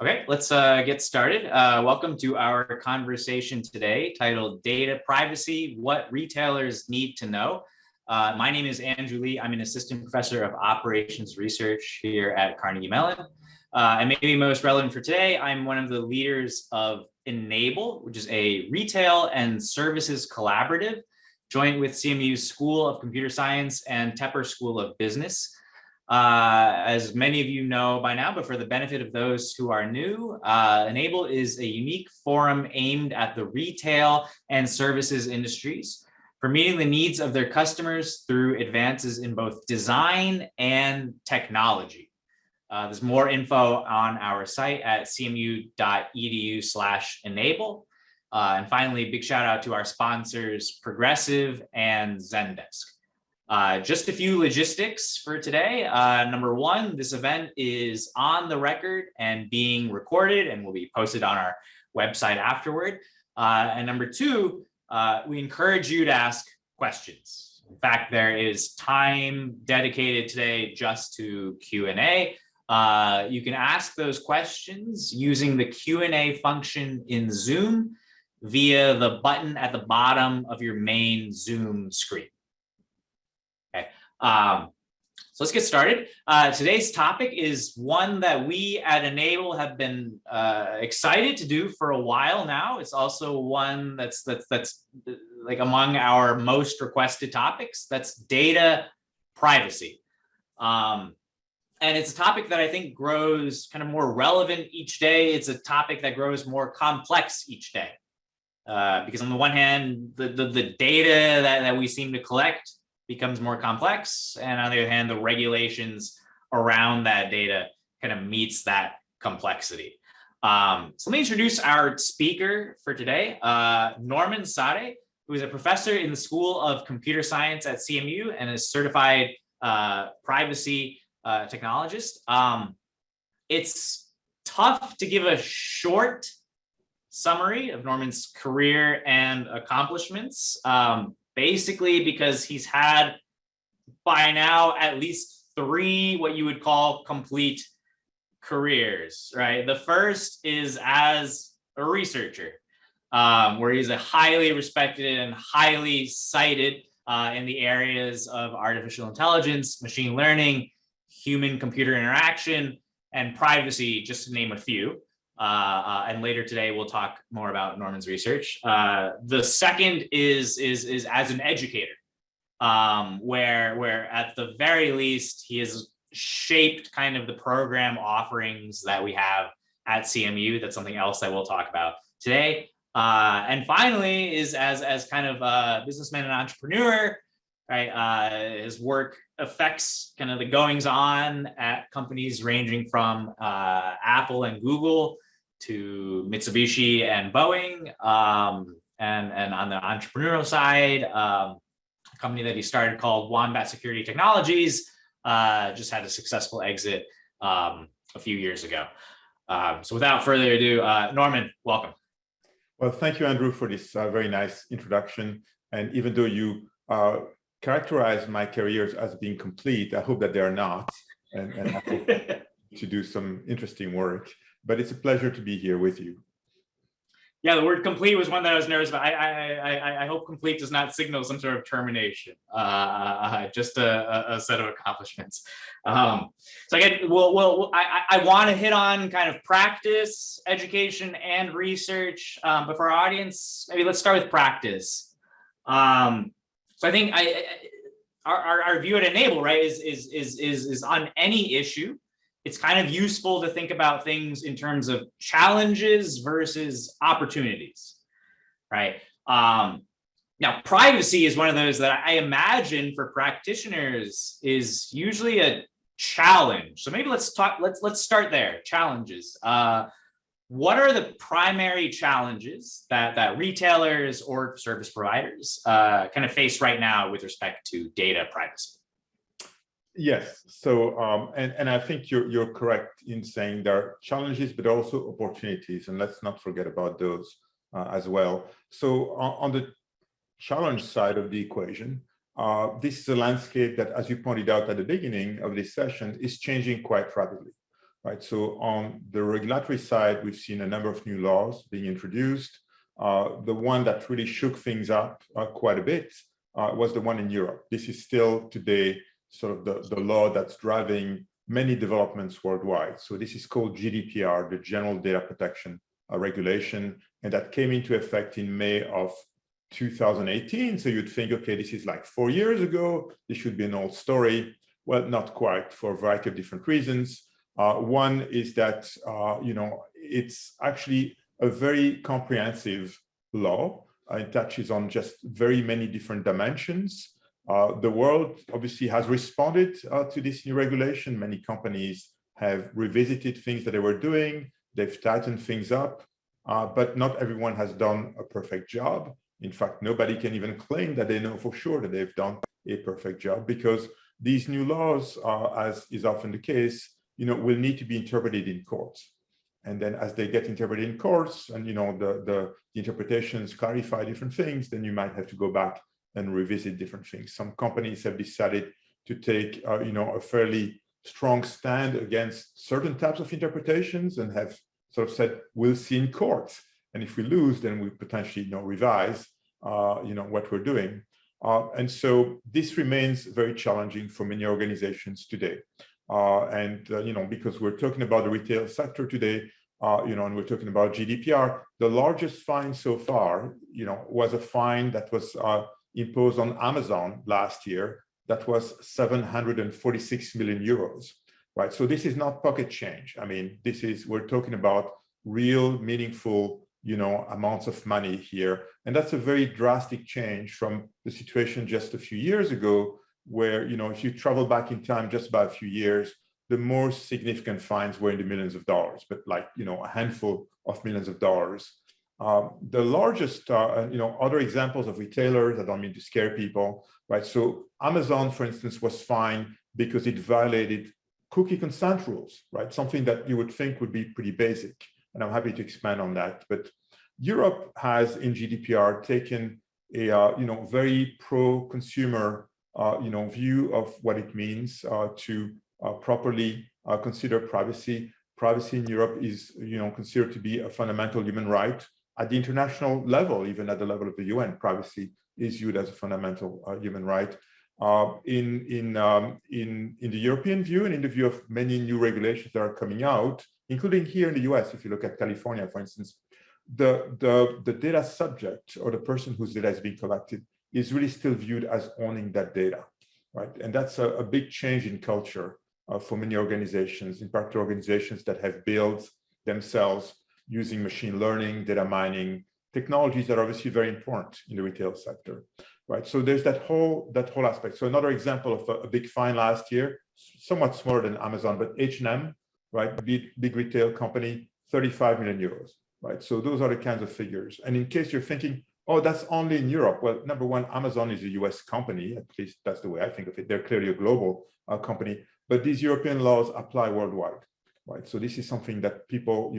Okay, let's get started. Welcome to our conversation today titled Data Privacy, What Retailers Need to Know. My name is Andrew Lee. I'm an assistant professor of operations research here at Carnegie Mellon. And maybe most relevant for today, I'm one of the leaders of ENAiBLE, which is a retail and services collaborative, joint with CMU's School of Computer Science and Tepper School of Business. As many of you know by now, but for the benefit of those who are new, ENAiBLE is a unique forum aimed at the retail and services industries for meeting the needs of their customers through advances in both design and technology. There's more info on our site at cmu.edu/enable. And finally, big shout out to our sponsors, Progressive and Zendesk. Just a few logistics for today. Number one, this event is on the record and being recorded and will be posted on our website afterward. And number two, we encourage you to ask questions. In fact, there is time dedicated today just to Q&A. You can ask those questions using the Q&A function in Zoom via the button at the bottom of your main Zoom screen. Okay, so let's get started. Today's topic is one that we at ENAiBLE have been excited to do for a while now. It's also one that's like among our most requested topics. That's data privacy. And it's a topic that I think grows kind of more relevant each day. It's a topic that grows more complex each day. Because on the one hand, the data that we seem to collect becomes more complex, and on the other hand, the regulations around that data kind of meets that complexity. So let me introduce our speaker for today, Norman Sadeh, who is a professor in the School of Computer Science at CMU and a certified privacy technologist. It's tough to give a short summary of Norman's career and accomplishments. Basically because he's had by now at least 3 what you would call complete careers, right? The first is as a researcher, where he's a highly respected and highly cited in the areas of artificial intelligence, machine learning, human-computer interaction, and privacy, just to name a few. And later today, we'll talk more about Norman's research. The second is as an educator, where at the very least, he has shaped kind of the program offerings that we have at CMU. That's something else that we'll talk about today. And finally is as kind of a businessman and entrepreneur, right? His work affects kind of the goings on at companies ranging from Apple and Google to Mitsubishi and Boeing, and on the entrepreneurial side, a company that he started called Wombat Security Technologies just had a successful exit a few years ago. So without further ado, Norman, welcome. Well, thank you, Andrew, for this very nice introduction. And even though you characterize my careers as being complete, I hope that they are not, and I hope to do some interesting work. But it's a pleasure to be here with you. Yeah, the word complete was one that I was nervous about. I hope complete does not signal some sort of termination, just a set of accomplishments. So again, I want to hit on kind of practice, education, and research. But for our audience, maybe let's start with practice. So I think our view at ENAiBLE, right, is on any issue. It's kind of useful to think about things in terms of challenges versus opportunities, right? Now, privacy is one of those that I imagine for practitioners is usually a challenge. So maybe let's start there. Challenges. What are the primary challenges that retailers or service providers kind of face right now with respect to data privacy? Yes. So, and I think you're correct in saying there are challenges, but also opportunities, and let's not forget about those as well. So, on the challenge side of the equation, this is a landscape that, as you pointed out at the beginning of this session, is changing quite rapidly. right? So on the regulatory side, we've seen a number of new laws being introduced. The one that really shook things up quite a bit was the one in Europe. This is still today sort of the law that's driving many developments worldwide. So this is called Gdpr, the General Data Protection Regulation, and that came into effect in May of 2018. So you'd think, okay, this is like 4 years ago, this should be an old story. Well, not quite, for a variety of different reasons. One is that, it's actually a very comprehensive law. It touches on just very many different dimensions. The world obviously has responded to this new regulation. Many companies have revisited things that they were doing. They've tightened things up, but not everyone has done a perfect job. In fact, nobody can even claim that they know for sure that they've done a perfect job, because these new laws, as is often the case, will need to be interpreted in courts. And then as they get interpreted in courts and, the interpretations clarify different things, then you might have to go back and revisit different things. Some companies have decided to take, a fairly strong stand against certain types of interpretations and have sort of said, we'll see in court. And if we lose, then we potentially, revise, what we're doing. And so this remains very challenging for many organizations today. Because we're talking about the retail sector today, and we're talking about GDPR, the largest fine so far, was a fine that was imposed on Amazon last year. That was 746 million euros, right? So this is not pocket change. I mean, we're talking about real meaningful, amounts of money here. And that's a very drastic change from the situation just a few years ago, where, if you travel back in time just by a few years, the more significant fines were in the millions of dollars, but like, a handful of millions of dollars. The largest, other examples of retailers, I don't mean to scare people, right? So Amazon, for instance, was fined because it violated cookie consent rules, right? Something that you would think would be pretty basic. And I'm happy to expand on that. But Europe has, in GDPR, taken a, very pro-consumer, view of what it means to properly consider privacy. Privacy in Europe is, considered to be a fundamental human right. At the international level, even at the level of the UN, privacy is viewed as a fundamental human right. In the European view, and in the view of many new regulations that are coming out, including here in the US, if you look at California, for instance, the data subject, or the person whose data is being collected, is really still viewed as owning that data, right? And that's a big change in culture for many organizations, in particular organizations that have built themselves using machine learning, data mining, technologies that are obviously very important in the retail sector, right? So there's that whole aspect. So another example of a big fine last year, somewhat smaller than Amazon, but H&M, right? Big retail company, 35 million euros, right? So those are the kinds of figures. And in case you're thinking, oh, that's only in Europe. Well, number one, Amazon is a US company, at least that's the way I think of it. They're clearly a global company, but these European laws apply worldwide, right? So this is something that people,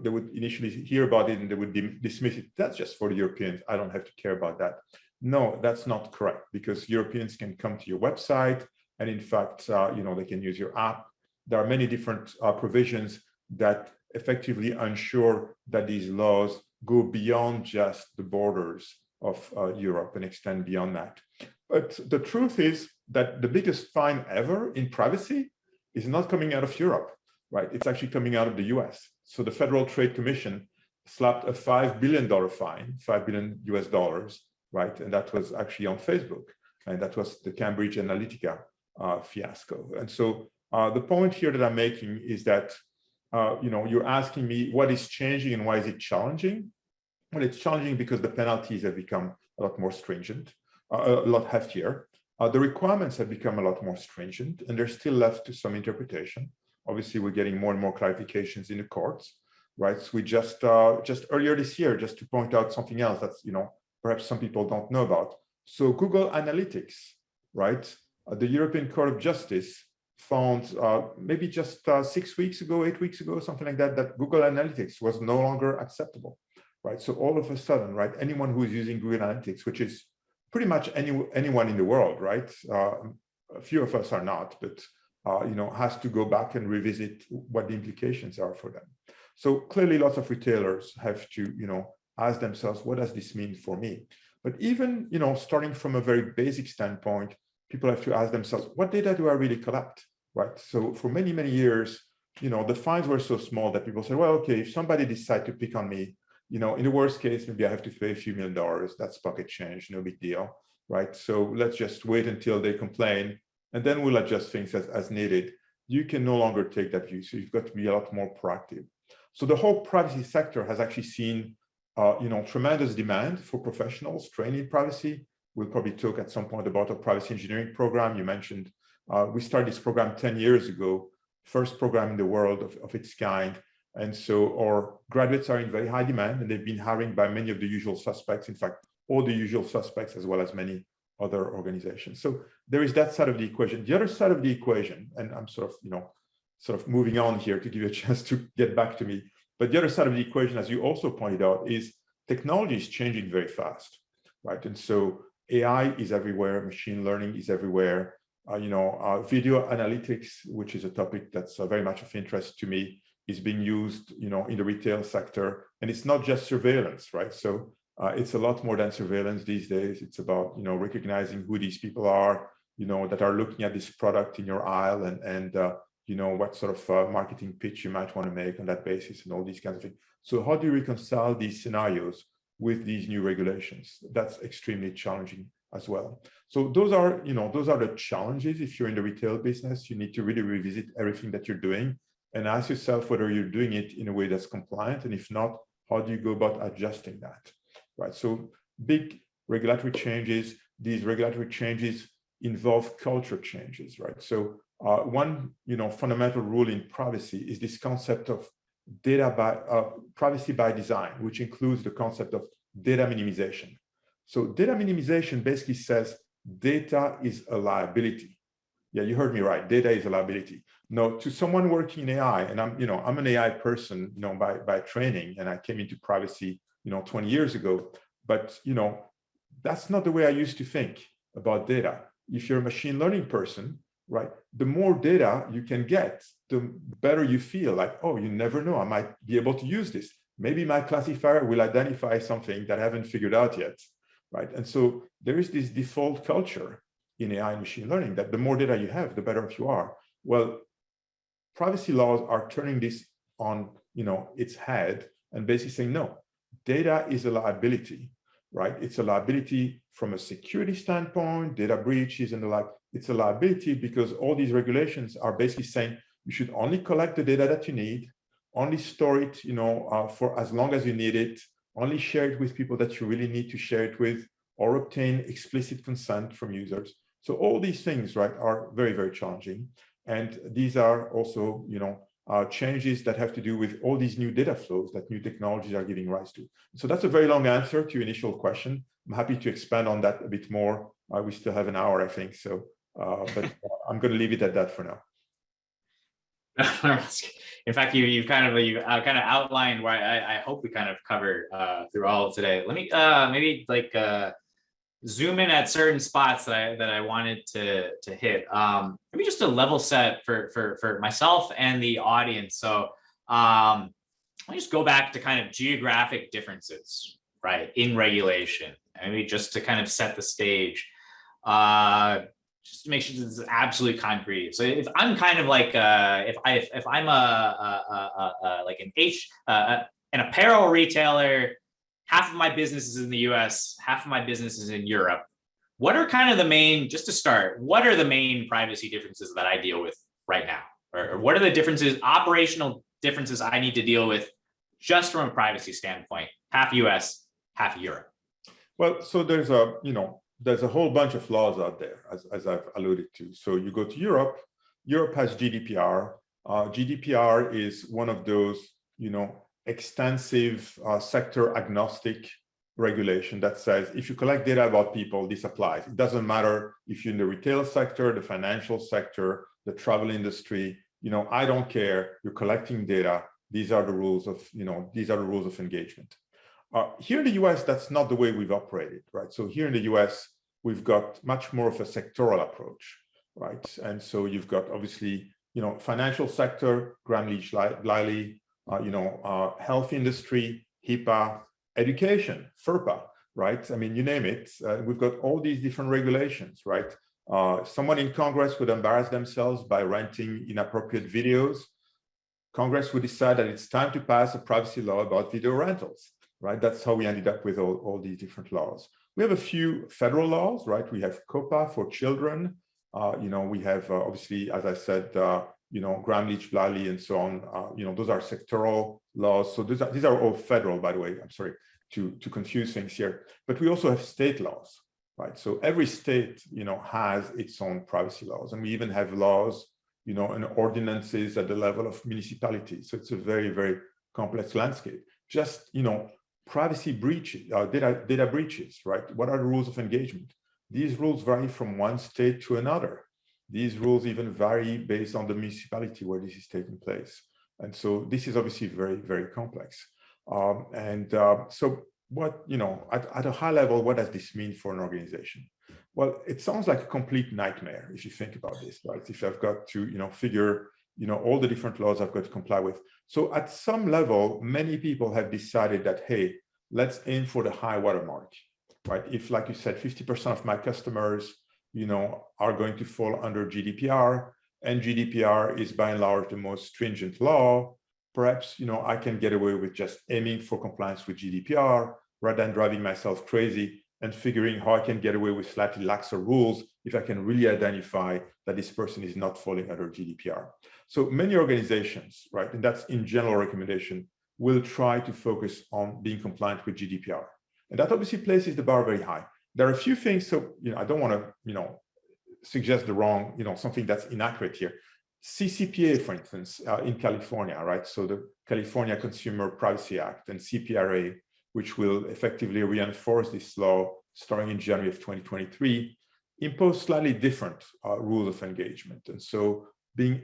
they would initially hear about it and they would dismiss it. That's just for the Europeans. I don't have to care about that. No, that's not correct, because Europeans can come to your website and in fact, they can use your app. There are many different provisions that effectively ensure that these laws go beyond just the borders of Europe and extend beyond that. But the truth is that the biggest fine ever in privacy is not coming out of Europe, right? It's actually coming out of the US. So the Federal Trade Commission slapped a $5 billion fine, $5 billion US, right? And that was actually on Facebook. And that was the Cambridge Analytica fiasco. And so the point here that I'm making is that, you're asking me what is changing and why is it challenging? Well, it's challenging because the penalties have become a lot more stringent, a lot heftier. The requirements have become a lot more stringent, and they're still left to some interpretation. Obviously, we're getting more and more clarifications in the courts, right? So we just earlier this year, just to point out something else that's, perhaps some people don't know about. So Google Analytics, right? The European Court of Justice found maybe just 6 weeks ago, 8 weeks ago, something like that, that Google Analytics was no longer acceptable, right? So all of a sudden, right, anyone who is using Google Analytics, which is pretty much anyone in the world, right? A few of us are not, but has to go back and revisit what the implications are for them. So clearly, lots of retailers have to, ask themselves, what does this mean for me? But even, starting from a very basic standpoint, people have to ask themselves, what data do I really collect, right? So for many, many years, the fines were so small that people said, well, okay, if somebody decides to pick on me, in the worst case, maybe I have to pay a few $1 million. That's pocket change, no big deal, right? So let's just wait until they complain, and then we'll adjust things as needed. You can no longer take that view. So you've got to be a lot more proactive. So the whole privacy sector has actually seen, tremendous demand for professionals trained in privacy. We'll probably talk at some point about a privacy engineering program. You mentioned we started this program 10 years ago, first program in the world of its kind. And so our graduates are in very high demand, and they've been hiring by many of the usual suspects. In fact, all the usual suspects, as well as many other organizations. So there is that side of the equation. The other side of the equation, and I'm sort of moving on here to give you a chance to get back to me. But the other side of the equation, as you also pointed out, is technology is changing very fast, right? And so AI is everywhere, machine learning is everywhere. Video analytics, which is a topic that's very much of interest to me, is being used, in the retail sector, and it's not just surveillance, right? So it's a lot more than surveillance these days. It's about, recognizing who these people are, that are looking at this product in your aisle, and what sort of marketing pitch you might want to make on that basis, and all these kinds of things. So how do you reconcile these scenarios with these new regulations? That's extremely challenging as well. So those are the challenges. If you're in the retail business, you need to really revisit everything that you're doing and ask yourself whether you're doing it in a way that's compliant, and if not, how do you go about adjusting that, right? So big regulatory changes. These regulatory changes involve culture changes, right? So one fundamental rule in privacy is this concept of privacy by design, which includes the concept of data minimization. So data minimization basically says data is a liability. Yeah, you heard me right. Data is a liability. Now, to someone working in AI, and I'm an AI person, by training, and I came into privacy, 20 years ago. But that's not the way I used to think about data. If you're a machine learning person, right, the more data you can get, the better you feel. Like, oh, you never know, I might be able to use this. Maybe my classifier will identify something that I haven't figured out yet, right? And so there is this default culture in AI and machine learning that the more data you have, the better off you are. Well, privacy laws are turning this on, its head, and basically saying, no, data is a liability, right? It's a liability from a security standpoint, data breaches and the like. It's a liability because all these regulations are basically saying you should only collect the data that you need, only store it, for as long as you need it, only share it with people that you really need to share it with, or obtain explicit consent from users. So all these things, right, are very, very challenging. And these are also, changes that have to do with all these new data flows that new technologies are giving rise to. So that's a very long answer to your initial question. I'm happy to expand on that a bit more. We still have an hour, I think. So, but I'm going to leave it at that for now. In fact, you kind of outlined where I hope we kind of covered through all of today. Let me maybe zoom in at certain spots that I wanted to hit. Maybe just a level set for myself and the audience. So let me just go back to kind of geographic differences, right, in regulation. Maybe just to kind of set the stage. Just to make sure this is absolutely concrete. So if I'm kind of like if I'm an apparel retailer, half of my business is in the US, half of my business is in Europe. What are kind of the main, just to start, what are the main privacy differences that I deal with right now? Or what are the differences, operational differences I need to deal with just from a privacy standpoint? Half US, half Europe. Well, so there's a whole bunch of laws out there, as I've alluded to. So you go to Europe. Europe has GDPR. GDPR is one of those, extensive sector agnostic regulation that says if you collect data about people, this applies. It doesn't matter if you're in the retail sector, the financial sector, the travel industry. I don't care. You're collecting data. These are the rules of, engagement. Here in the US, that's not the way we've operated, right? So here in the US, we've got much more of a sectoral approach, right? And so you've got obviously, financial sector, Gramm-Leach-Bliley, health industry, HIPAA, education, FERPA, right? I mean, you name it. We've got all these different regulations, right? Someone in Congress would embarrass themselves by renting inappropriate videos. Congress would decide that it's time to pass a privacy law about video rentals, right? That's how we ended up with all these different laws. We have a few federal laws, right? We have COPPA for children. We have obviously, as I said, Gramm-Leach-Bliley and so on. Those are sectoral laws. So these are all federal, by the way. I'm sorry to confuse things here. But we also have state laws, right? So every state, has its own privacy laws, and we even have laws, and ordinances at the level of municipalities. So it's a very, very complex landscape. Just, privacy breaches, data breaches, right? What are the rules of engagement? These rules vary from one state to another. These rules even vary based on the municipality where this is taking place. And so this is obviously very, very complex. So what, at a high level, what does this mean for an organization? Well, it sounds like a complete nightmare if you think about this, right? If I've got to, figure, all the different laws I've got to comply with. So at some level, many people have decided that, hey, let's aim for the high watermark, right? If, like you said, 50% of my customers, are going to fall under GDPR, and GDPR is by and large the most stringent law, perhaps, I can get away with just aiming for compliance with GDPR rather than driving myself crazy and figuring how I can get away with slightly laxer rules if I can really identify that this person is not falling under GDPR. So many organizations, right, and that's in general recommendation, will try to focus on being compliant with GDPR. And that obviously places the bar very high. There are a few things, so I don't want to, suggest the wrong, something that's inaccurate here. Cpra, for instance, in California, right? So the California Consumer Privacy Act and Cpra, which will effectively reinforce this law starting in January of 2023, impose slightly different rules of engagement. And so being,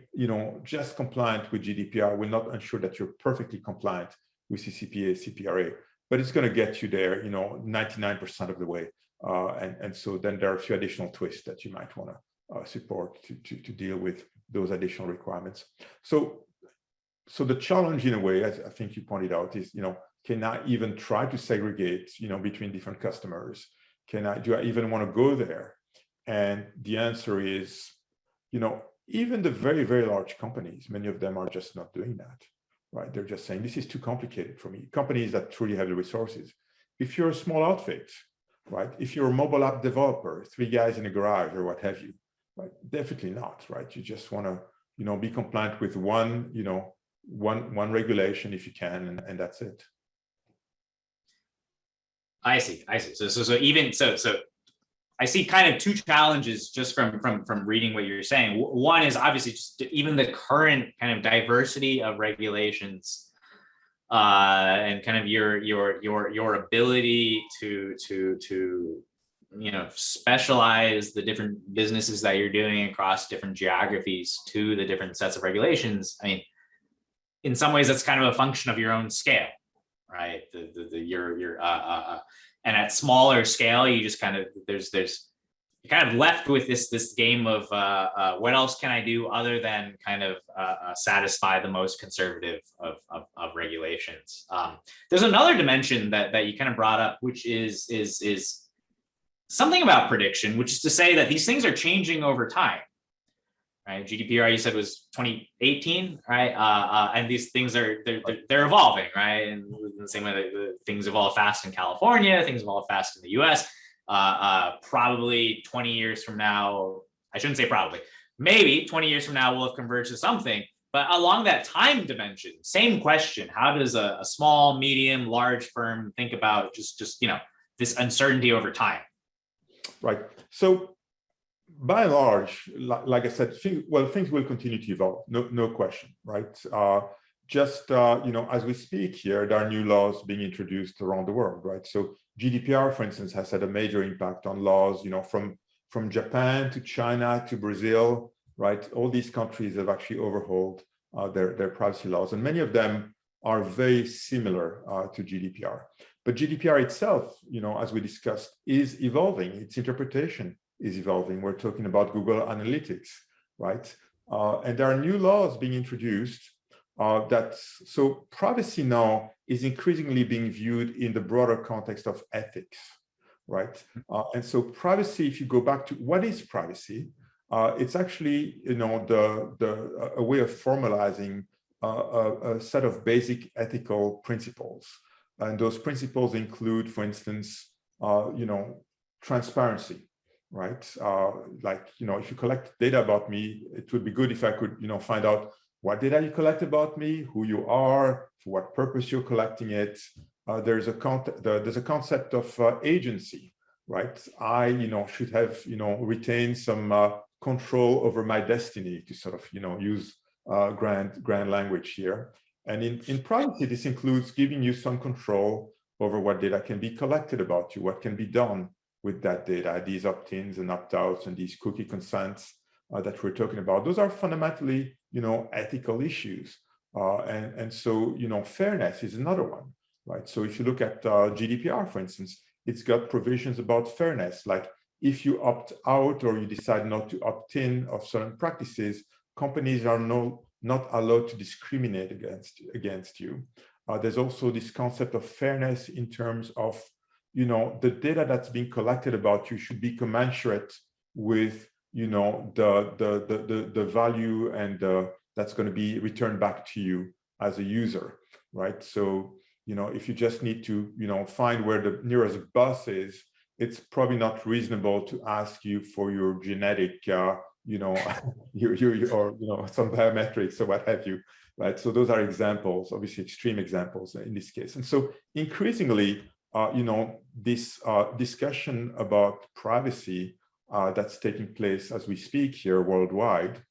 just compliant with GDPR will not ensure that you're perfectly compliant with Cpra, but it's going to get you there, 99% of the way. And so then there are a few additional twists that you might want to support to deal with those additional requirements. So the challenge, in a way, as I think you pointed out, is, can I even try to segregate, between different customers? Do I even want to go there? And the answer is, even the very, very large companies, many of them are just not doing that, right? They're just saying, this is too complicated for me. Companies that truly have the resources. If you're a small outfit, right? If you're a mobile app developer, 3 guys in a garage or what have you, right? Definitely not, right? You just want to, be compliant with one regulation if you can, and that's it. I see. So I see kind of 2 challenges just from reading what you're saying. One is obviously just even the current kind of diversity of regulations, and kind of your ability to specialize the different businesses that you're doing across different geographies to the different sets of regulations. I mean, in some ways, that's kind of a function of your own scale, right? And at smaller scale, you just kind of you're kind of left with this game of what else can I do other than kind of satisfy the most conservative of regulations. There's another dimension that you kind of brought up, which is something about prediction, which is to say that these things are changing over time. Right, GDPR you said was 2018, right? And these things they're evolving, right? And in the same way that things evolve fast in California, things evolve fast in the US. Probably 20 years from now, I shouldn't say probably, maybe 20 years from now we'll have converged to something. But along that time dimension, same question: how does a small, medium, large firm think about just this uncertainty over time? Right. So, by and large, like I said, things will continue to evolve, no question, right? As we speak here, there are new laws being introduced around the world, right? So GDPR, for instance, has had a major impact on laws, from Japan to China to Brazil, right? All these countries have actually overhauled their privacy laws, and many of them are very similar to GDPR. But GDPR itself, as we discussed, is evolving. Its interpretation is evolving. We're talking about Google Analytics, right? And there are new laws being introduced so privacy now is increasingly being viewed in the broader context of ethics, right? And so privacy, if you go back to what is privacy, it's actually, you know, a way of formalizing a set of basic ethical principles. And those principles include, for instance, you know, transparency, right? Like, you know, if you collect data about me, it would be good if I could, you know, find out what data you collect about me, who you are, for what purpose you're collecting it. There's a concept of agency, right? I, you know, should have, you know, retained some control over my destiny, to sort of, you know, use grand language here. And in privacy, this includes giving you some control over what data can be collected about you, what can be done with that data, these opt-ins and opt-outs and these cookie consents that we're talking about. Those are fundamentally, you know, ethical issues. And so, you know, fairness is another one, right? So if you look at GDPR, for instance, it's got provisions about fairness, like if you opt out or you decide not to opt in of certain practices, companies are not allowed to discriminate against you. There's also this concept of fairness in terms of, you know, the data that's being collected about you should be commensurate with, you know, the value and that's going to be returned back to you as a user, right? So, you know, if you just need to, you know, find where the nearest bus is, it's probably not reasonable to ask you for your genetic, you know, or, you know, some biometrics or what have you, right? So those are examples, obviously extreme examples in this case. And so increasingly, you know, this discussion about privacy that's taking place as we speak here worldwide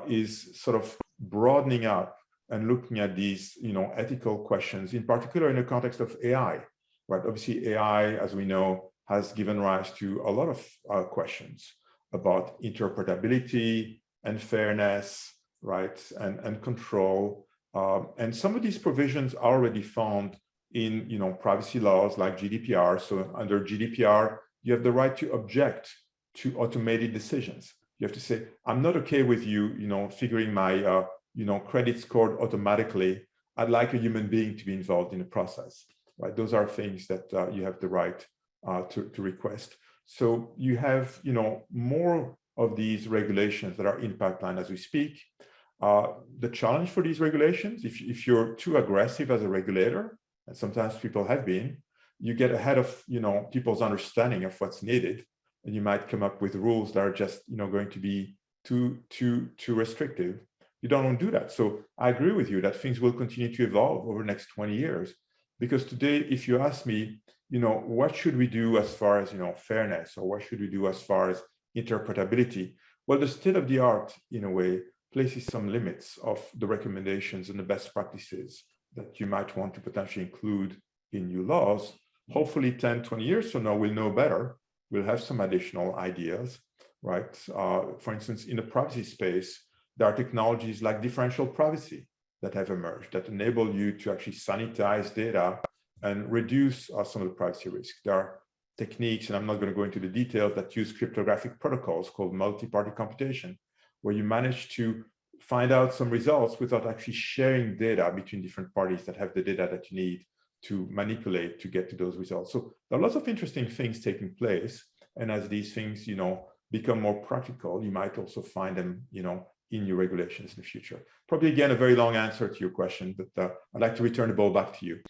is sort of broadening up and looking at these, you know, ethical questions, in particular in the context of AI, right? Obviously, AI, as we know, has given rise to a lot of questions about interpretability and fairness, right, and control. And some of these provisions are already found in, you know, privacy laws like GDPR. So under GDPR, you have the right to object to automated decisions. You have to say, I'm not okay with you, you know, figuring my, you know, credit scored automatically. I'd like a human being to be involved in the process, right? Those are things that you have the right to request. So you have, you know, more of these regulations that are in pipeline as we speak. The challenge for these regulations, if you're too aggressive as a regulator, and sometimes people have been, you get ahead of, you know, people's understanding of what's needed, and you might come up with rules that are just, you know, going to be too restrictive. You don't want to do that. So I agree with you that things will continue to evolve over the next 20 years. Because today, if you ask me, you know, what should we do as far as, you know, fairness, or what should we do as far as interpretability? Well, the state of the art, in a way, places some limits of the recommendations and the best practices that you might want to potentially include in new laws. Hopefully 10, 20 years from now, we'll know better. We'll have some additional ideas, right? For instance, in the privacy space, there are technologies like differential privacy that have emerged that enable you to actually sanitize data and reduce some of the privacy risks. There are techniques, and I'm not going to go into the details, that use cryptographic protocols called multi-party computation, where you manage to find out some results without actually sharing data between different parties that have the data that you need to manipulate to get to those results. So there are lots of interesting things taking place. And as these things, you know, become more practical, you might also find them, you know, in your regulations in the future. Probably, again, a very long answer to your question, but I'd like to return the ball back to you.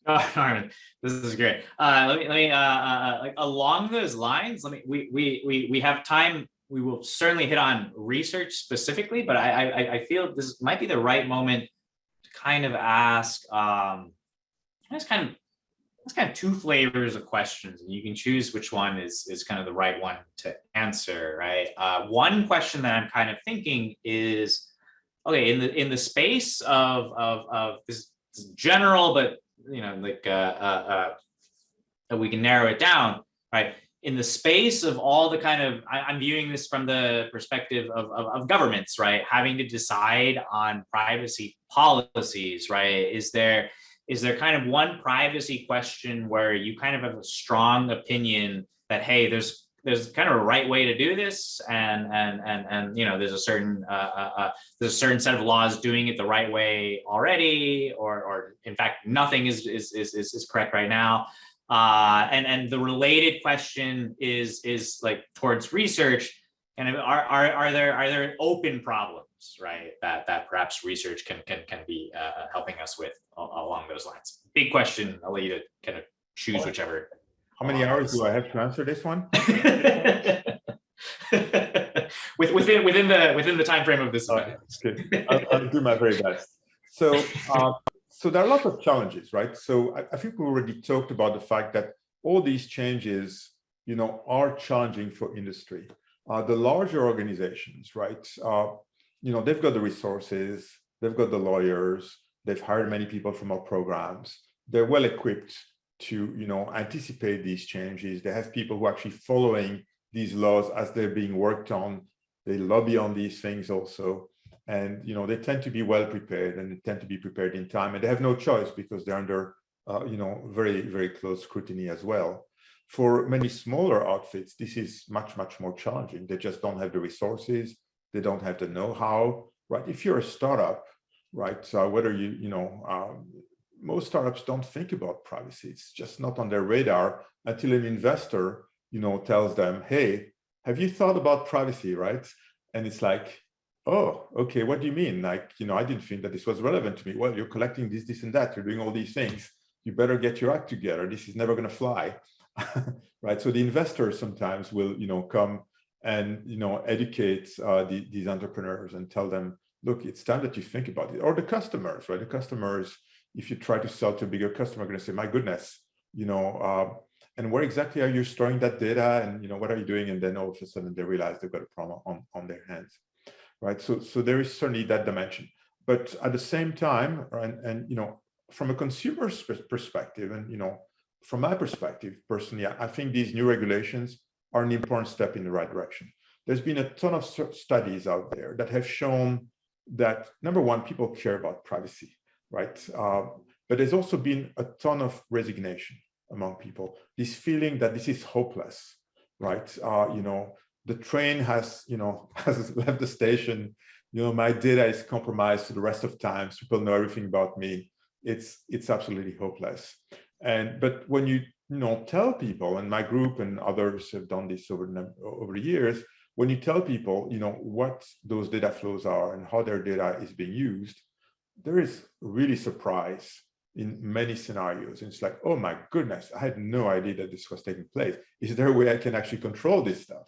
Oh, Norman, this is great. Let me like along those lines, we have time. We will certainly hit on research specifically, but I feel this might be the right moment to kind of ask that's kind of two flavors of questions, and you can choose which one is kind of the right one to answer, right? One question that I'm kind of thinking is, okay, in the space of this general, but you know, like we can narrow it down, right? In the space of all the kind of, I'm viewing this from the perspective of governments, right? Having to decide on privacy policies, right? Is there kind of one privacy question where you kind of have a strong opinion that, hey, there's there's kind of a right way to do this, and there's a certain set of laws doing it the right way already, or in fact nothing is correct right now. And the related question is like towards research, and are there open problems, right, that perhaps research can be helping us with along those lines? Big question. I'll let you to kind of choose whichever. How many hours do I have to answer this one? within the time frame of this event. Okay. I'll do my very best. So there are lots of challenges, right? So I think we already talked about the fact that all these changes, are challenging for industry. The larger organizations, right? They've got the resources, they've got the lawyers, they've hired many people from our programs. They're well equipped to, anticipate these changes. They have people who are actually following these laws as they're being worked on. They lobby on these things also. And, they tend to be well prepared, and they tend to be prepared in time, and they have no choice because they're under, very, very close scrutiny as well. For many smaller outfits, this is much, much more challenging. They just don't have the resources. They don't have the know-how, right? If you're a startup, right, whether most startups don't think about privacy. It's just not on their radar until an investor, tells them, hey, have you thought about privacy, right? And it's like, oh, okay, what do you mean? Like, I didn't think that this was relevant to me. Well, you're collecting this and that. You're doing all these things. You better get your act together. This is never going to fly, right? So the investors sometimes will, come and, educate these entrepreneurs and tell them, look, it's time that you think about it. Or the customers, right? The customers, if you try to sell to a bigger customer, are going to say, my goodness, and where exactly are you storing that data? And, what are you doing? And then all of a sudden they realize they've got a problem on their hands, right? So there is certainly that dimension. But at the same time, and from a consumer's perspective, and, from my perspective, personally, I think these new regulations are an important step in the right direction. There's been a ton of studies out there that have shown that, number one, people care about privacy, right? But there's also been a ton of resignation among people, this feeling that this is hopeless, right? The train has left the station, my data is compromised for the rest of time, so people know everything about me. It's absolutely hopeless. But when you tell people, and my group and others have done this over the years, when you tell people what those data flows are and how their data is being used, there is really surprise in many scenarios. And it's like, oh my goodness, I had no idea that this was taking place. Is there a way I can actually control this stuff,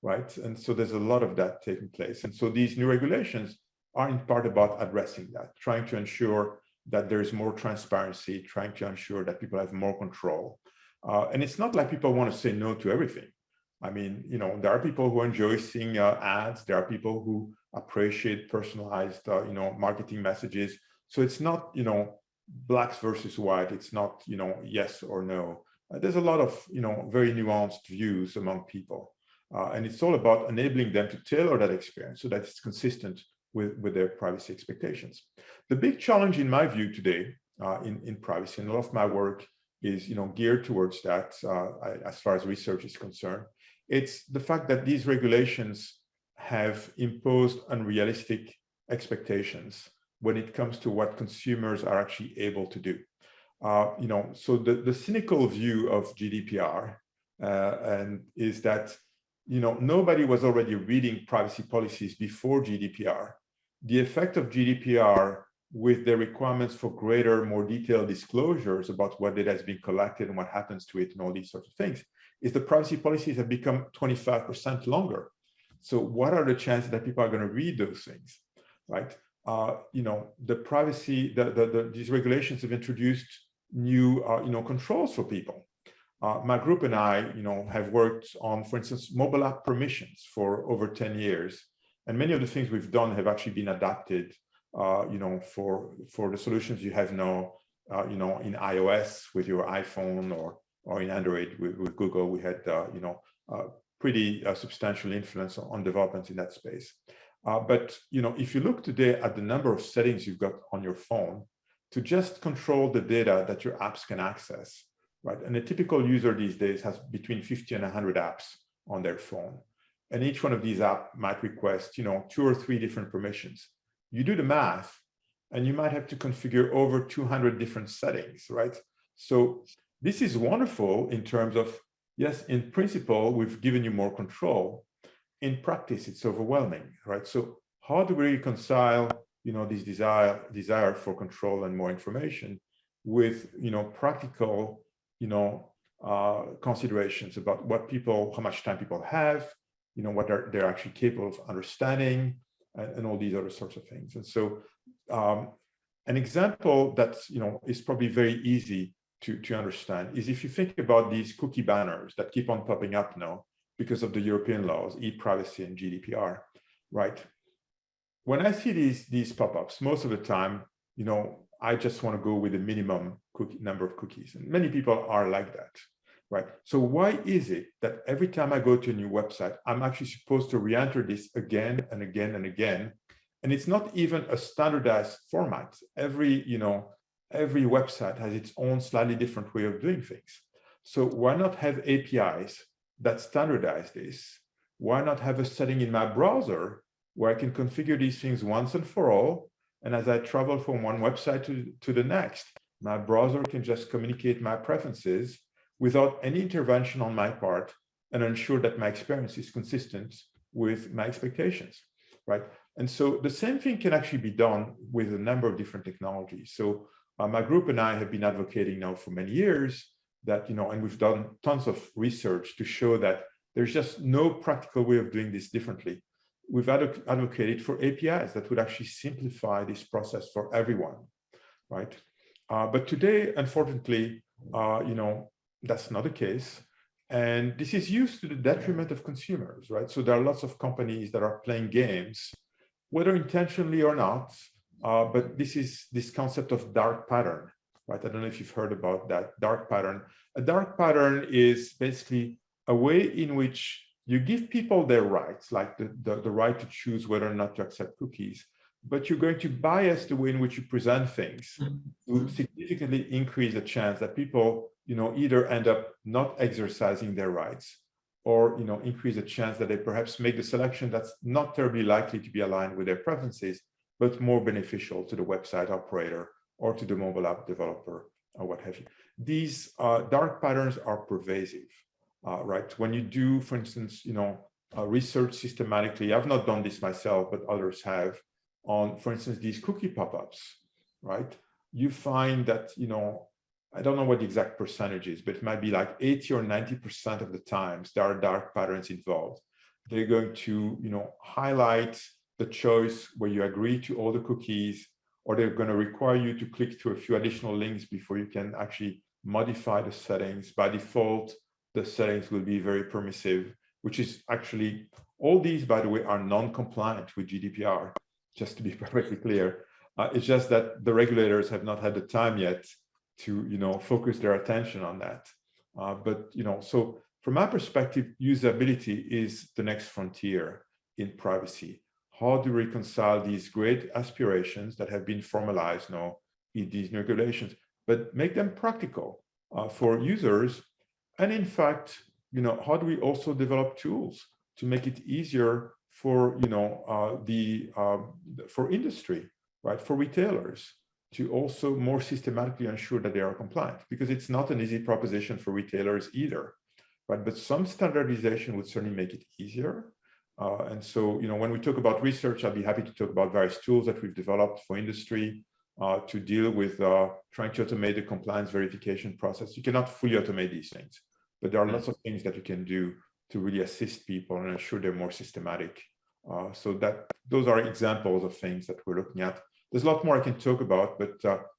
right? And so there's a lot of that taking place. And so these new regulations are in part about addressing that, trying to ensure that there is more transparency, trying to ensure that people have more control. And it's not like people want to say no to everything. I mean, there are people who enjoy seeing ads. There are people who appreciate personalized, marketing messages. So it's not, blacks versus white. It's not, yes or no. There's a lot of, very nuanced views among people. And it's all about enabling them to tailor that experience so that it's consistent with their privacy expectations. The big challenge in my view today in privacy, and a lot of my work is geared towards that as far as research is concerned. It's the fact that these regulations have imposed unrealistic expectations when it comes to what consumers are actually able to do. So the cynical view of GDPR and is that nobody was already reading privacy policies before GDPR. The effect of GDPR with the requirements for greater, more detailed disclosures about what data has been collected and what happens to it and all these sorts of things is the privacy policies have become 25% longer. So what are the chances that people are going to read those things, right? The privacy, these regulations have introduced new, controls for people. My group and I, have worked on, for instance, mobile app permissions for over 10 years. And many of the things we've done have actually been adapted, for the solutions you have now, in iOS with your iPhone or in Android with Google. We had, pretty substantial influence on developments in that space. But, if you look today at the number of settings you've got on your phone to just control the data that your apps can access, right? And a typical user these days has between 50 and 100 apps on their phone. And each one of these apps might request, 2 or 3 different permissions. You do the math, and you might have to configure over 200 different settings, right? So this is wonderful in terms of, yes, in principle, we've given you more control. In practice, it's overwhelming, right? So how do we reconcile, this desire for control and more information with, practical, considerations about how much time people have, what they're actually capable of understanding, and all these other sorts of things. And so an example that's, is probably very easy to understand is if you think about these cookie banners that keep on popping up now because of the European laws, e-privacy and GDPR, right? When I see these pop-ups, most of the time, I just want to go with the minimum number of cookies. And many people are like that, right? So why is it that every time I go to a new website, I'm actually supposed to re-enter this again and again and again? And it's not even a standardized format. Every website has its own slightly different way of doing things. So why not have APIs that standardize this? Why not have a setting in my browser where I can configure these things once and for all? And as I travel from one website to the next, my browser can just communicate my preferences without any intervention on my part and ensure that my experience is consistent with my expectations, right? And so the same thing can actually be done with a number of different technologies. So my group and I have been advocating now for many years that, and we've done tons of research to show that there's just no practical way of doing this differently. We've advocated for APIs that would actually simplify this process for everyone, right? But today, unfortunately, that's not the case. And this is used to the detriment of consumers, right? So there are lots of companies that are playing games, whether intentionally or not, but this is this concept of dark pattern, right? I don't know if you've heard about that dark pattern. A dark pattern is basically a way in which you give people their rights, like the right to choose whether or not to accept cookies, but you're going to bias the way in which you present things to significantly increase the chance that people, either end up not exercising their rights or, increase the chance that they perhaps make the selection that's not terribly likely to be aligned with their preferences, but more beneficial to the website operator or to the mobile app developer or what have you. These dark patterns are pervasive. Right? When you do, for instance, research systematically, I've not done this myself, but others have, on, for instance, these cookie pop-ups, right? You find that, I don't know what the exact percentage is, but it might be like 80 or 90% of the times there are dark patterns involved. They're going to, highlight the choice where you agree to all the cookies, or they're going to require you to click through a few additional links before you can actually modify the settings. By default, the settings will be very permissive, which is actually, all these, by the way, are non-compliant with GDPR, just to be perfectly clear. It's just that the regulators have not had the time yet to, focus their attention on that. But, so from my perspective, usability is the next frontier in privacy. How do we reconcile these great aspirations that have been formalized now in these regulations, but make them practical for users? And in fact, how do we also develop tools to make it easier for, for industry, right? For retailers to also more systematically ensure that they are compliant, because it's not an easy proposition for retailers either, right? But some standardization would certainly make it easier. And so, when we talk about research, I'd be happy to talk about various tools that we've developed for industry to deal with trying to automate the compliance verification process. You cannot fully automate these things, but there are lots of things that you can do to really assist people and ensure they're more systematic. So those are examples of things that we're looking at. There's a lot more I can talk about, but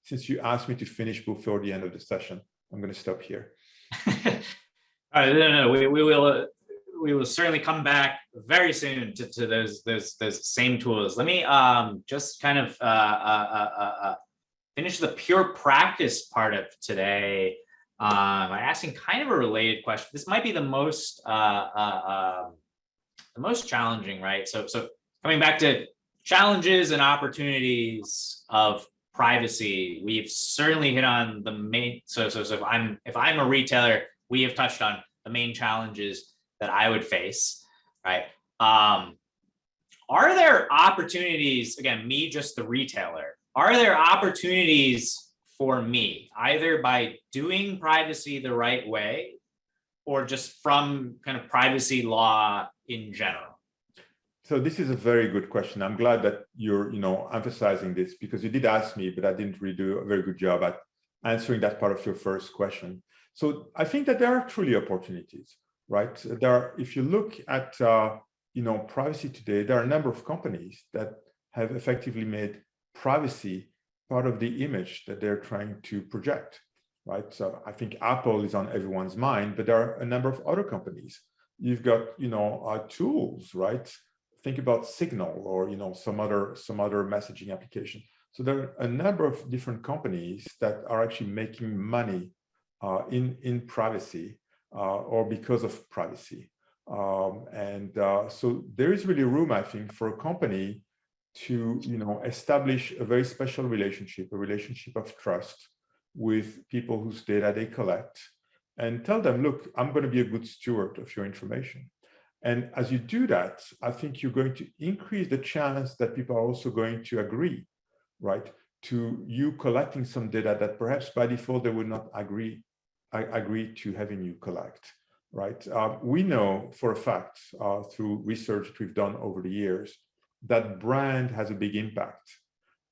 since you asked me to finish before the end of the session, I'm going to stop here. All right, no, we will certainly come back very soon to those same tools. Let me just kind of finish the pure practice part of today by asking kind of a related question. This might be the most challenging, right? So coming back to challenges and opportunities of privacy, we've certainly hit on the main. So if I'm a retailer, we have touched on the main challenges. that I would face, right? Are there opportunities, again, me, just the retailer, are there opportunities for me, either by doing privacy the right way or just from kind of privacy law in general? So this is a very good question. I'm glad that you're, emphasizing this, because you did ask me, but I didn't really do a very good job at answering that part of your first question. So I think that there are truly opportunities, right? If you look at, privacy today, there are a number of companies that have effectively made privacy part of the image that they're trying to project, right? So I think Apple is on everyone's mind, but there are a number of other companies. You've got, tools, right? Think about Signal or some other messaging application. So there are a number of different companies that are actually making money in privacy or because of privacy. So there is really room, I think, for a company to establish a very special relationship, a relationship of trust with people whose data they collect, and tell them, look, I'm going to be a good steward of your information. And as you do that, I think you're going to increase the chance that people are also going to agree, right, to you collecting some data that perhaps by default they would not agree to having you collect, right? We know for a fact through research that we've done over the years that brand has a big impact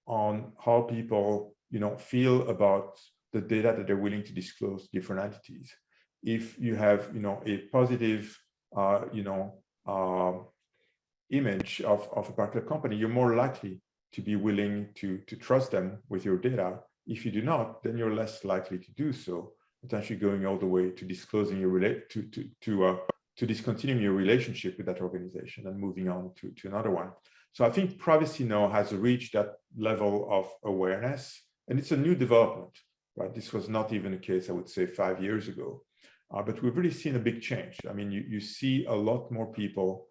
on how people, feel about the data that they're willing to disclose to different entities. If you have, a positive image of a particular company, you're more likely to be willing to trust them with your data. If you do not, then you're less likely to do so, potentially going all the way to disclosing your to discontinuing your relationship with that organization and moving on to another one. So I think privacy now has reached that level of awareness, and it's a new development, right? This was not even the case, I would say, 5 years ago. But we've really seen a big change. I mean, you see a lot more people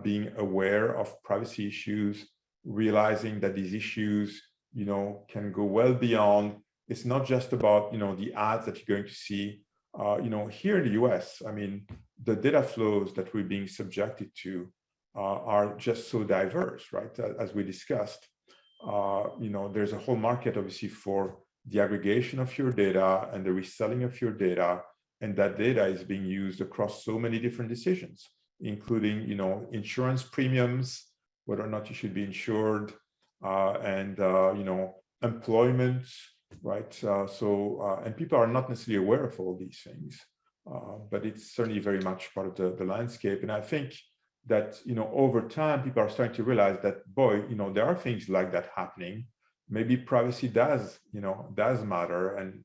being aware of privacy issues, realizing that these issues, can go well beyond. It's not just about, the ads that you're going to see. Here in the US, I mean, the data flows that we're being subjected to are just so diverse, right? As we discussed, there's a whole market, obviously, for the aggregation of your data and the reselling of your data. And that data is being used across so many different decisions, including, insurance premiums, whether or not you should be insured, and, employment, right? And people are not necessarily aware of all these things, but it's certainly very much part of the landscape. And I think that, over time, people are starting to realize that, boy, there are things like that happening. Maybe privacy does matter. And,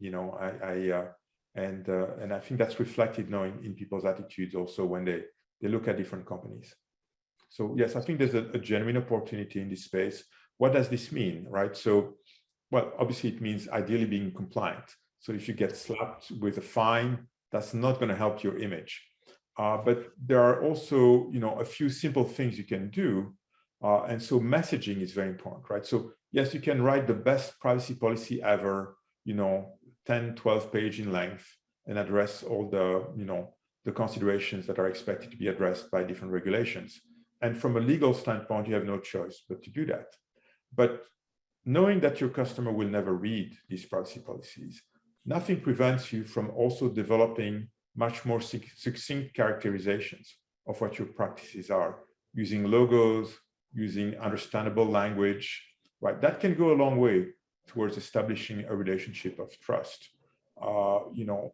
and I think that's reflected now in people's attitudes also when they look at different companies. So yes, I think there's a genuine opportunity in this space. What does this mean, right? So, well, obviously it means ideally being compliant. So if you get slapped with a fine, that's not going to help your image. But there are also, a few simple things you can do. And so messaging is very important, right? So yes, you can write the best privacy policy ever, 10, 12 page in length, and address all the considerations that are expected to be addressed by different regulations. And from a legal standpoint, you have no choice but to do that. But knowing that your customer will never read these privacy policies, nothing prevents you from also developing much more succinct characterizations of what your practices are, using logos, using understandable language, right? That can go a long way towards establishing a relationship of trust.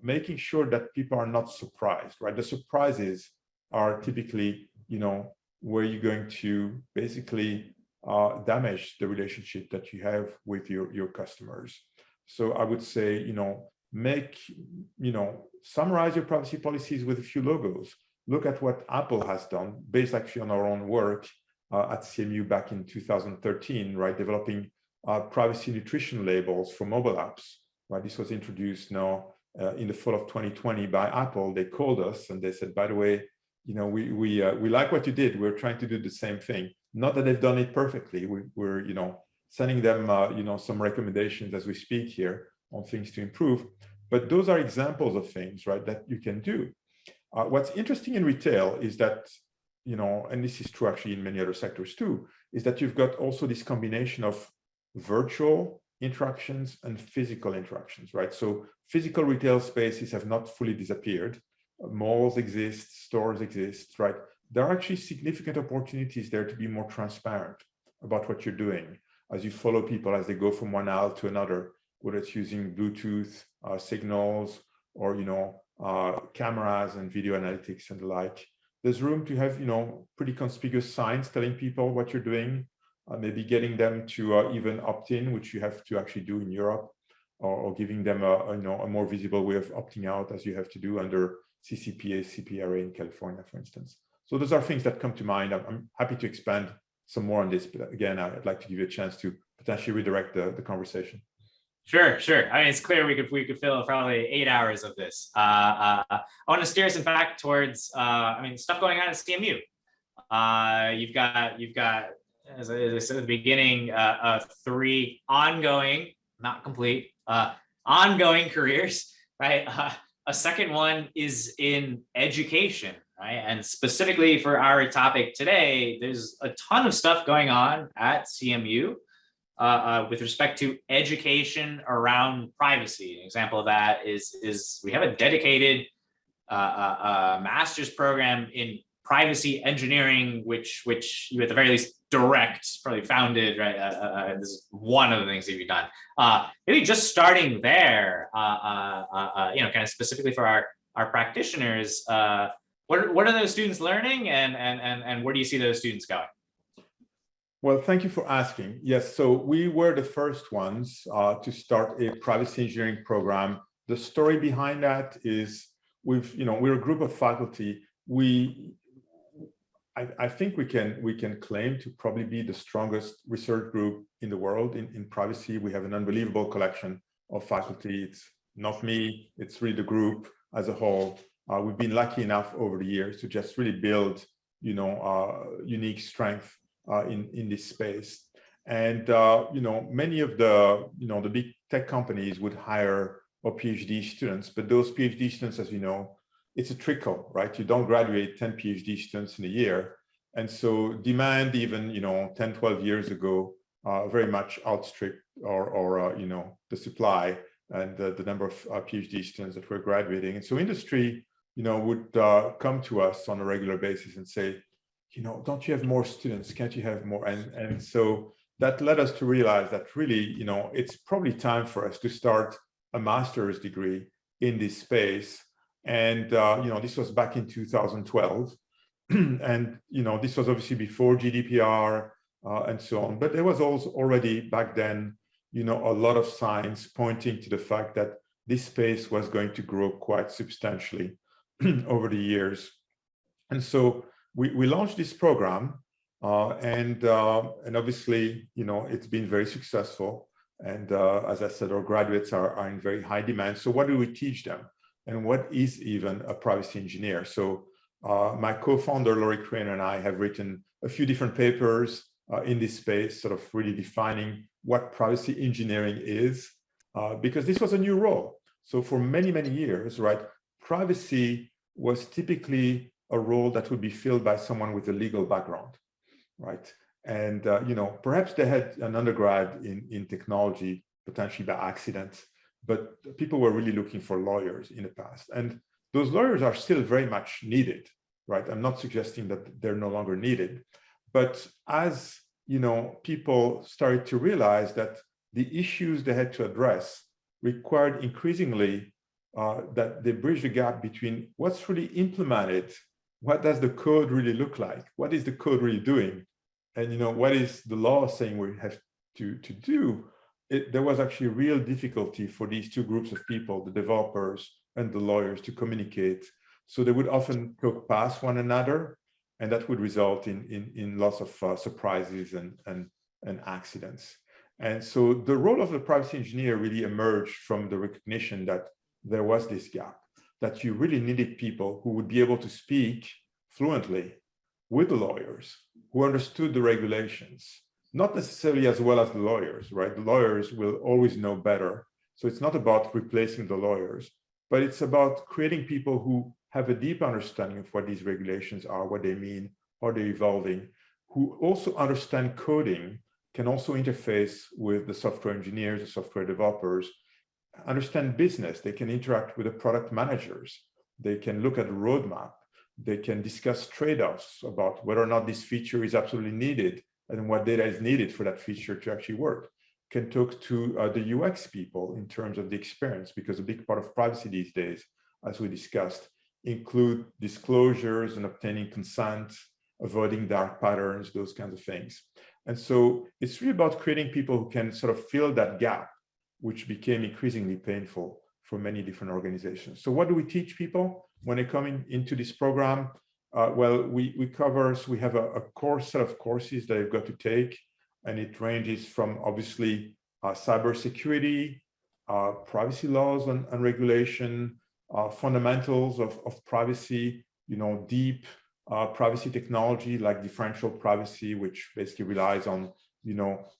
Making sure that people are not surprised, right? The surprises are typically, where you're going to basically damage the relationship that you have with your customers. So I would say, summarize your privacy policies with a few logos. Look at what Apple has done, based actually on our own work at CMU back in 2013, right? Developing privacy nutrition labels for mobile apps, right? This was introduced now in the fall of 2020 by Apple. They called us and they said, by the way, we like what you did. We're trying to do the same thing. Not that they've done it perfectly. We're sending them some recommendations as we speak here on things to improve. But those are examples of things, right, that you can do. What's interesting in retail is that, and this is true actually in many other sectors too, is that you've got also this combination of virtual interactions and physical interactions, right? So physical retail spaces have not fully disappeared. Malls exist, stores exist, right? There are actually significant opportunities there to be more transparent about what you're doing as you follow people as they go from one aisle to another, whether it's using Bluetooth signals or, cameras and video analytics and the like. There's room to have, pretty conspicuous signs telling people what you're doing, maybe getting them to even opt in, which you have to actually do in Europe, or giving them a more visible way of opting out, as you have to do under CCPA, Cpra in California, for instance. So those are things that come to mind. I'm happy to expand some more on this, but again, I'd like to give you a chance to potentially redirect the conversation. Sure. I mean, it's clear we could fill probably 8 hours of this. I want to steer us in fact towards stuff going on at CMU. You've got as I said at the beginning, 3 ongoing, not complete, ongoing careers, right? A second one is in education, right? And specifically for our topic today, there's a ton of stuff going on at CMU with respect to education around privacy. An example of that is we have a dedicated master's program in privacy engineering, which you at the very least direct, probably founded, right? This is one of the things that you've done. Maybe just starting there, kind of specifically for our practitioners, what are those students learning, and where do you see those students going? Well, thank you for asking. Yes, so we were the first ones to start a privacy engineering program. The story behind that is we're a group of faculty. I think we can claim to probably be the strongest research group in the world in privacy. We have an unbelievable collection of faculty. It's not me, it's really the group as a whole. We've been lucky enough over the years to just really build, unique strength in this space. And, many of the big tech companies would hire our PhD students, but those PhD students, as you know, it's a trickle, right? You don't graduate 10 PhD students in a year. And so demand even, 10, 12 years ago, very much outstripped the supply and the number of PhD students that were graduating. And so industry, would come to us on a regular basis and say, don't you have more students? Can't you have more? And so that led us to realize that really, it's probably time for us to start a master's degree in this space. And, this was back in 2012. And, this was obviously before GDPR and so on. But there was also already back then, a lot of signs pointing to the fact that this space was going to grow quite substantially over the years. And so we launched this program and obviously, it's been very successful. And as I said, our graduates are in very high demand. So what do we teach them? And what is even a privacy engineer? So my co-founder, Laurie Craner, and I have written a few different papers in this space, sort of really defining what privacy engineering is, because this was a new role. So for many, many years, right, privacy was typically a role that would be filled by someone with a legal background, right? And, perhaps they had an undergrad in technology, potentially by accident, but people were really looking for lawyers in the past. And those lawyers are still very much needed, right? I'm not suggesting that they're no longer needed, but as, people started to realize that the issues they had to address required increasingly that they bridge the gap between what's really implemented, what does the code really look like, what is the code really doing, and what is the law saying we have to do. There was actually real difficulty for these two groups of people, the developers and the lawyers, to communicate. So they would often go past one another, and that would result in lots of surprises and accidents. And so the role of the privacy engineer really emerged from the recognition that there was this gap, that you really needed people who would be able to speak fluently with the lawyers, who understood the regulations, not necessarily as well as the lawyers, right? The lawyers will always know better. So it's not about replacing the lawyers, but it's about creating people who have a deep understanding of what these regulations are, what they mean, how they're evolving, who also understand coding, can also interface with the software engineers, the software developers, understand business. They can interact with the product managers. They can look at the roadmap. They can discuss trade-offs about whether or not this feature is absolutely needed and what data is needed for that feature to actually work. Can talk to the UX people in terms of the experience, because a big part of privacy these days, as we discussed, include disclosures and obtaining consent, avoiding dark patterns, those kinds of things. And so it's really about creating people who can sort of fill that gap, which became increasingly painful for many different organizations. So what do we teach people when they come into this program? Well, we have a core set of courses that they've got to take, and it ranges from obviously cybersecurity, privacy laws and regulation, fundamentals of privacy, deep privacy technology like differential privacy, which basically relies on,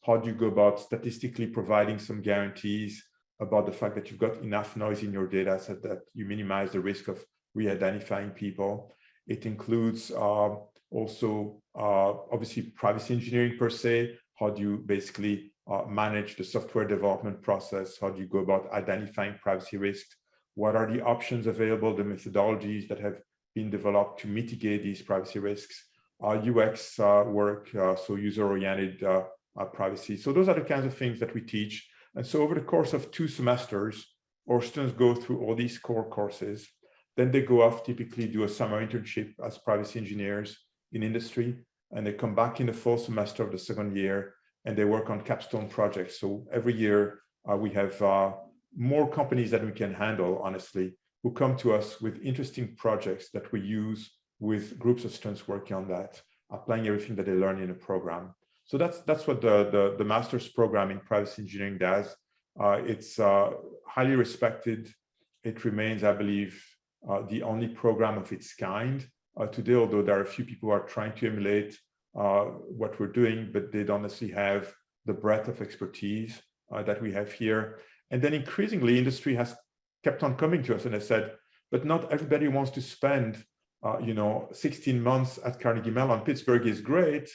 how do you go about statistically providing some guarantees about the fact that you've got enough noise in your data so that you minimize the risk of re-identifying people. It includes also obviously privacy engineering per se. How do you basically manage the software development process? How do you go about identifying privacy risks? What are the options available, the methodologies that have been developed to mitigate these privacy risks? UX work, so user-oriented privacy. So those are the kinds of things that we teach. And so over the course of 2 semesters, our students go through all these core courses. Then they go off, typically do a summer internship as privacy engineers in industry, and they come back in the fall semester of the second year, and they work on capstone projects. So every year we have more companies that we can handle, honestly, who come to us with interesting projects that we use with groups of students working on that, applying everything that they learn in a program. So that's what the master's program in privacy engineering does. It's highly respected. It remains, I believe, the only program of its kind today, although there are a few people who are trying to emulate what we're doing, but they don't necessarily have the breadth of expertise that we have here. And then increasingly, industry has kept on coming to us and has said, but not everybody wants to spend 16 months at Carnegie Mellon. Pittsburgh is great,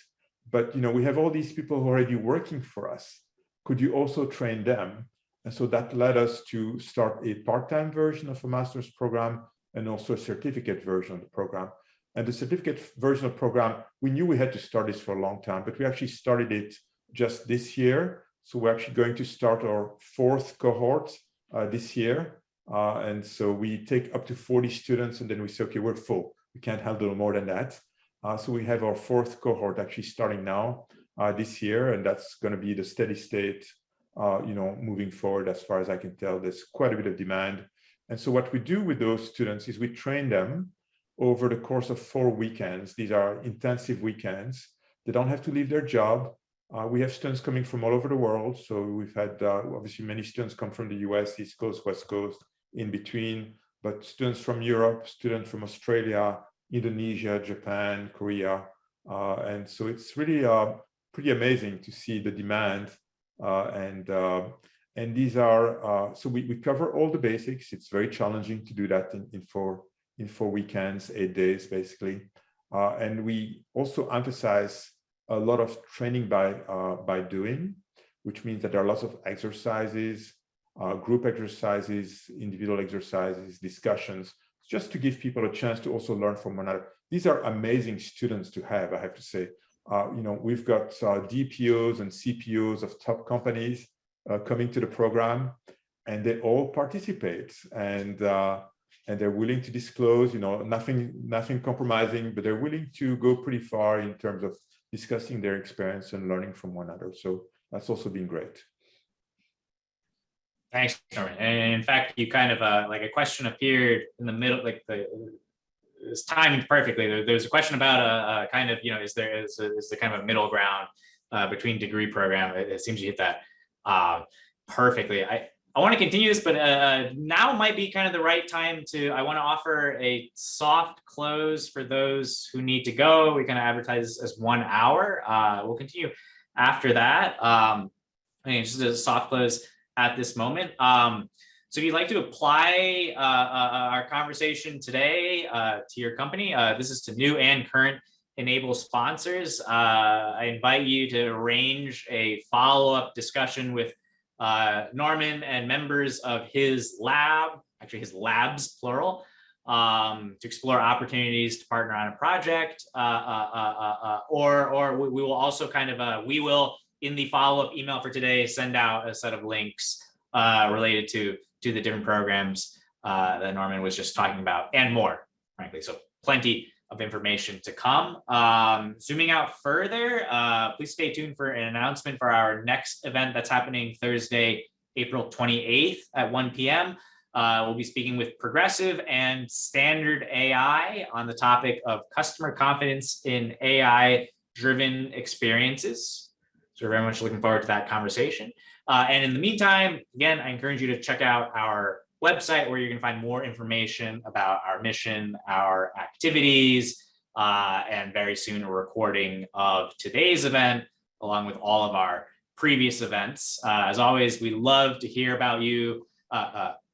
but we have all these people who are already working for us. Could you also train them? And so that led us to start a part-time version of a master's program and also a certificate version of the program. And the certificate version of the program, we knew we had to start this for a long time, but we actually started it just this year. So we're actually going to start our 4th cohort this year. And so we take up to 40 students, and then we say, okay, we're full. We can't handle more than that. So we have our 4th cohort actually starting now this year, and that's going to be the steady state, moving forward. As far as I can tell, there's quite a bit of demand. And so what we do with those students is we train them over the course of 4 weekends. These are intensive weekends. They don't have to leave their job. We have students coming from all over the world. So we've had obviously many students come from the US, East Coast, West Coast, in between, but students from Europe, students from Australia, Indonesia, Japan, Korea. And so it's really pretty amazing to see the demand. And these are, so we cover all the basics. It's very challenging to do that in 4 weekends, 8 days, basically. And we also emphasize a lot of training by doing, which means that there are lots of exercises, group exercises, individual exercises, discussions, just to give people a chance to also learn from one another. These are amazing students to have, I have to say. We've got DPOs and CPOs of top companies coming to the program, and they all participate, and they're willing to disclose, nothing compromising, but they're willing to go pretty far in terms of discussing their experience and learning from one another. So that's also been great. Thanks, Norman. And in fact, you kind of like a question appeared in the middle, like it's timed perfectly. There's a question about a kind of, is there kind of a middle ground between degree program? It seems you hit that perfectly. I want to continue this, but now might be kind of the right time I want to offer a soft close for those who need to go. We kind of advertise as 1 hour. We'll continue after that. Just a soft close at this moment. So if you'd like to apply our conversation today to your company, this is to new and current ENAiBLE sponsors. I invite you to arrange a follow-up discussion with Norman and members of his lab, actually his labs, plural, to explore opportunities to partner on a project, or we will also kind of, we will, in the follow-up email for today, send out a set of links related to the different programs that Norman was just talking about, and more, frankly. So plenty of information to come. Zooming out further, please stay tuned for an announcement for our next event that's happening Thursday, April 28th at 1 p.m. We'll be speaking with Progressive and Standard AI on the topic of customer confidence in AI-driven experiences. So we're very much looking forward to that conversation. And in the meantime, again, I encourage you to check out our website where you can find more information about our mission, our activities, and very soon a recording of today's event, along with all of our previous events. As always, we love to hear about you,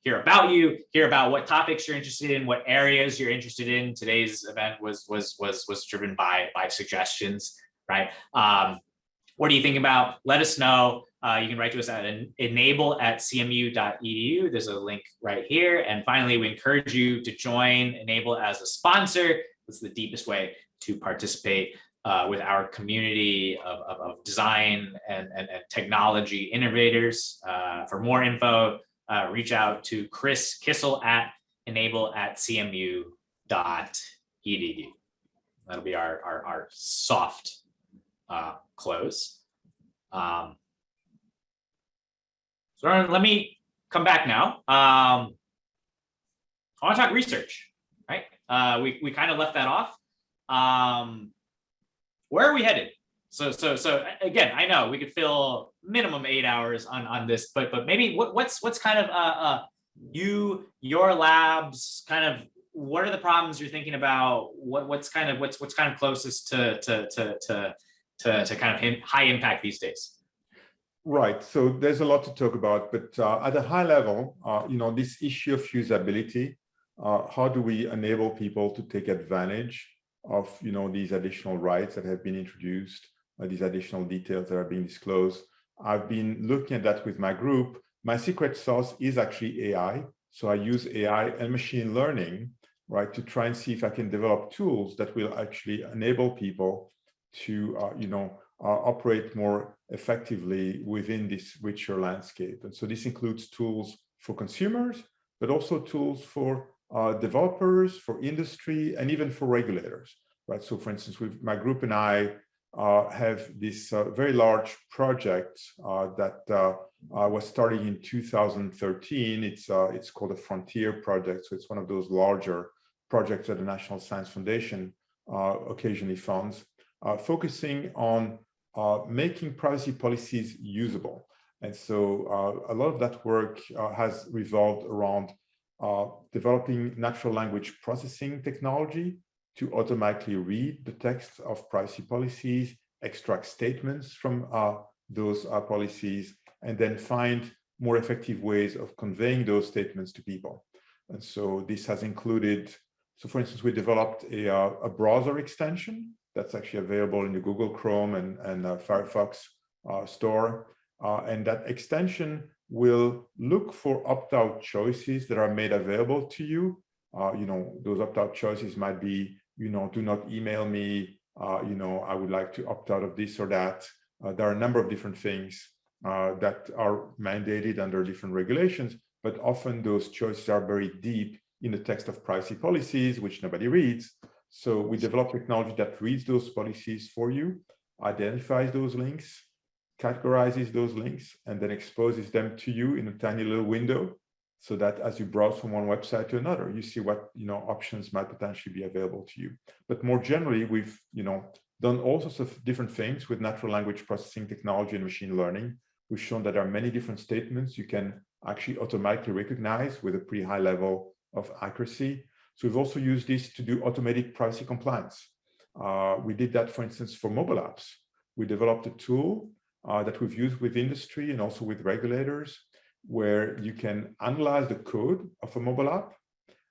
hear about what topics you're interested in, what areas you're interested in. Today's event was driven by suggestions, right? What do you think about? Let us know. You can write to us at enable@cmu.edu. There's a link right here. And finally, we encourage you to join ENAiBLE as a sponsor. It's the deepest way to participate with our community of design and technology innovators. For more info, reach out to Chris Kissel at enable@cmu.edu. That'll be our soft close. So let me come back now. I want to talk research, right? We kind of left that off. Where are we headed? So again, I know we could fill minimum 8 hours on this, but maybe what's kind of your labs kind of, what are the problems you're thinking about? What's kind of closest to kind of high impact these days? Right. So there's a lot to talk about, but at a high level, this issue of usability, how do we enable people to take advantage of, these additional rights that have been introduced, these additional details that are being disclosed? I've been looking at that with my group. My secret sauce is actually AI. So I use AI and machine learning, right, to try and see if I can develop tools that will actually enable people to, operate more effectively within this richer landscape. And so this includes tools for consumers, but also tools for developers, for industry, and even for regulators, right? So for instance, with my group and I have this very large project that was starting in 2013. It's called a Frontier project. So it's one of those larger projects that the National Science Foundation occasionally funds, focusing on making privacy policies usable. And so a lot of that work has revolved around developing natural language processing technology to automatically read the text of privacy policies, extract statements from those policies, and then find more effective ways of conveying those statements to people. And so this has included, so for instance, we developed a browser extension that's actually available in the Google Chrome and Firefox store. And that extension will look for opt-out choices that are made available to you. Those opt-out choices might be, do not email me, I would like to opt out of this or that. There are a number of different things that are mandated under different regulations, but often those choices are very deep in the text of privacy policies, which nobody reads. So we develop technology that reads those policies for you, identifies those links, categorizes those links, and then exposes them to you in a tiny little window, so that as you browse from one website to another, you see what options might potentially be available to you. But more generally, we've done all sorts of different things with natural language processing technology and machine learning. We've shown that there are many different statements you can actually automatically recognize with a pretty high level of accuracy. So we've also used this to do automated privacy compliance. We did that, for instance, for mobile apps. We developed a tool that we've used with industry and also with regulators where you can analyze the code of a mobile app.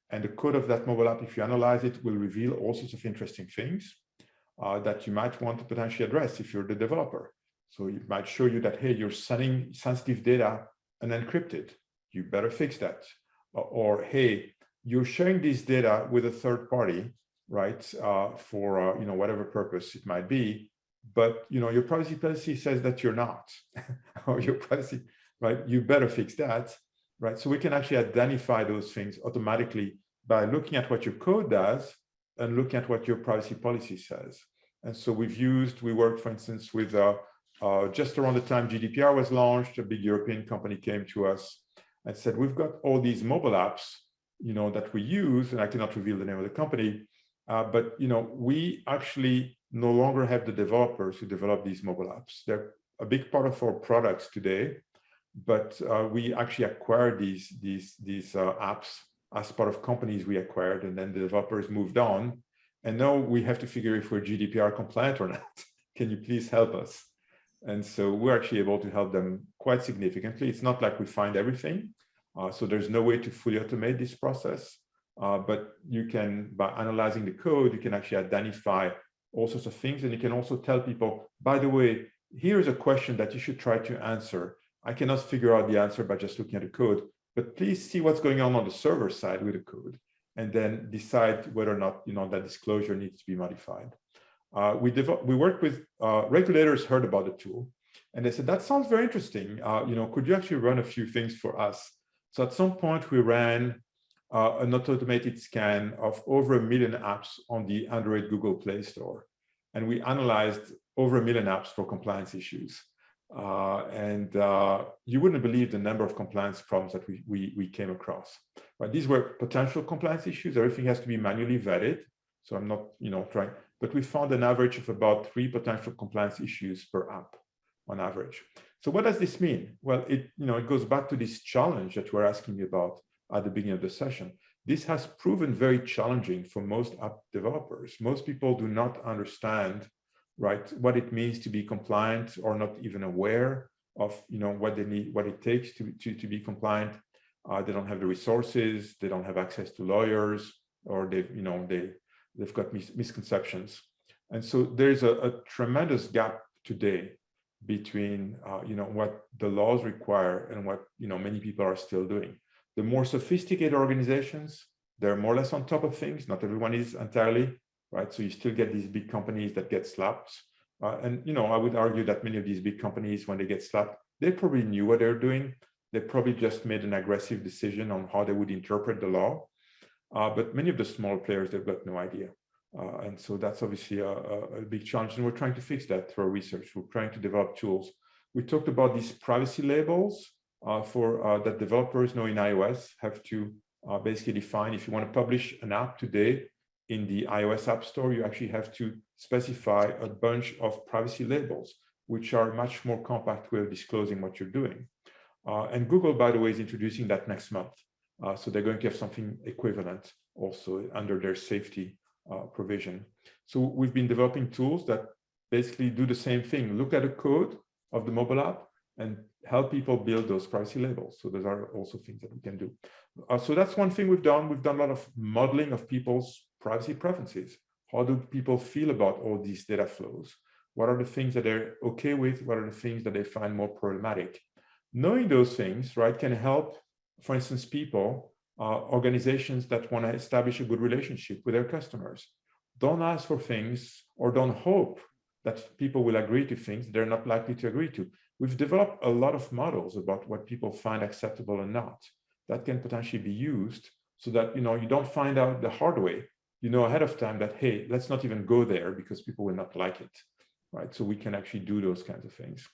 And the code of that mobile app, if you analyze it, will reveal all sorts of interesting things that you might want to potentially address if you're the developer. So it might show you that, hey, you're sending sensitive data unencrypted. You better fix that. Or hey, you're sharing this data with a third party, right? For whatever purpose it might be, but your privacy policy says that you're not, or your privacy, right? You better fix that, right? So we can actually identify those things automatically by looking at what your code does and looking at what your privacy policy says. And so we worked, for instance, with just around the time GDPR was launched, a big European company came to us and said, we've got all these mobile apps, that we use, and I cannot reveal the name of the company, but we actually no longer have the developers who develop these mobile apps. They're a big part of our products today, but we actually acquired these apps as part of companies we acquired, and then the developers moved on. And now we have to figure if we're GDPR compliant or not. Can you please help us? And so we're actually able to help them quite significantly. It's not like we find everything. So there's no way to fully automate this process. But you can, by analyzing the code, you can actually identify all sorts of things. And you can also tell people, by the way, here's a question that you should try to answer. I cannot figure out the answer by just looking at the code, but please see what's going on the server side with the code, and then decide whether or not that disclosure needs to be modified. We worked with regulators, heard about the tool, and they said, that sounds very interesting. Could you actually run a few things for us? So at some point we ran an automated scan of over 1 million apps on the Android Google Play Store. And we analyzed over 1 million apps for compliance issues. And you wouldn't believe the number of compliance problems that we came across. Right? These were potential compliance issues. Everything has to be manually vetted. So I'm not, trying, but we found an average of about 3 potential compliance issues per app on average. So what does this mean? Well, it goes back to this challenge that you were asking me about at the beginning of the session. This has proven very challenging for most app developers. Most people do not understand, right, what it means to be compliant, or not even aware of what they need, what it takes to be compliant. They don't have the resources, they don't have access to lawyers, or they've got misconceptions. And so there's a tremendous gap today between what the laws require and what many people are still doing. The more sophisticated organizations, they're more or less on top of things. Not everyone is entirely, right? So you still get these big companies that get slapped. And I would argue that many of these big companies, when they get slapped, they probably knew what they're doing. They probably just made an aggressive decision on how they would interpret the law. But many of the small players, they've got no idea. And so that's obviously a big challenge. And we're trying to fix that through our research. We're trying to develop tools. We talked about these privacy labels for that developers know in iOS have to basically define. If you want to publish an app today in the iOS App Store, you actually have to specify a bunch of privacy labels, which are much more compact way of disclosing what you're doing. And Google, by the way, is introducing that next month. So they're going to have something equivalent also under their safety provision. So we've been developing tools that basically do the same thing. Look at the code of the mobile app and help people build those privacy labels. So those are also things that we can do. So that's one thing we've done. We've done a lot of modeling of people's privacy preferences. How do people feel about all these data flows? What are the things that they're okay with? What are the things that they find more problematic? Knowing those things, right, can help, for instance, people, organizations that want to establish a good relationship with their customers. Don't ask for things, or don't hope that people will agree to things they're not likely to agree to. We've developed a lot of models about what people find acceptable and not. That can potentially be used so that you don't find out the hard way. Ahead of time that, hey, let's not even go there because people will not like it, right? So we can actually do those kinds of things.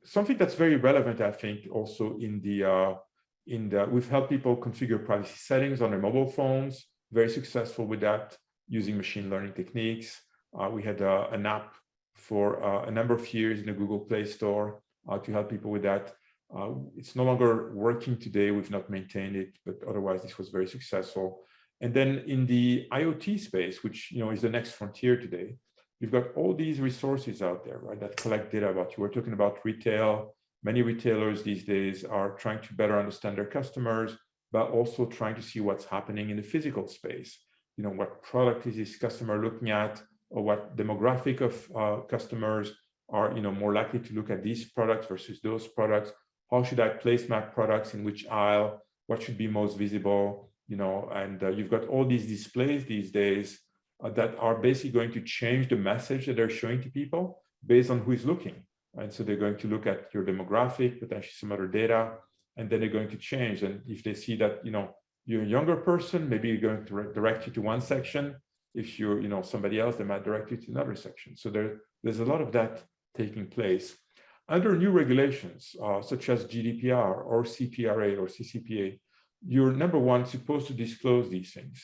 Something that's very relevant, I think, also we've helped people configure privacy settings on their mobile phones. Very successful with that, using machine learning techniques. We had an app for a number of years in the Google Play Store to help people with that. It's no longer working today. We've not maintained it, but otherwise this was very successful. And then in the IoT space, which is the next frontier today, we've got all these resources out there, right, that collect data about you. We're talking about retail, Many retailers these days are trying to better understand their customers, but also trying to see what's happening in the physical space. What product is this customer looking at, or what demographic of customers are more likely to look at these products versus those products. How should I place my products in which aisle? What should be most visible? And you've got all these displays these days that are basically going to change the message that they're showing to people based on who is looking. And so they're going to look at your demographic, potentially some other data, and then they're going to change. And if they see that you're a younger person, maybe you're going to direct you to one section. If you're somebody else, they might direct you to another section. So there's a lot of that taking place. Under new regulations, such as GDPR or Cpra or Ccpa, you're number one supposed to disclose these things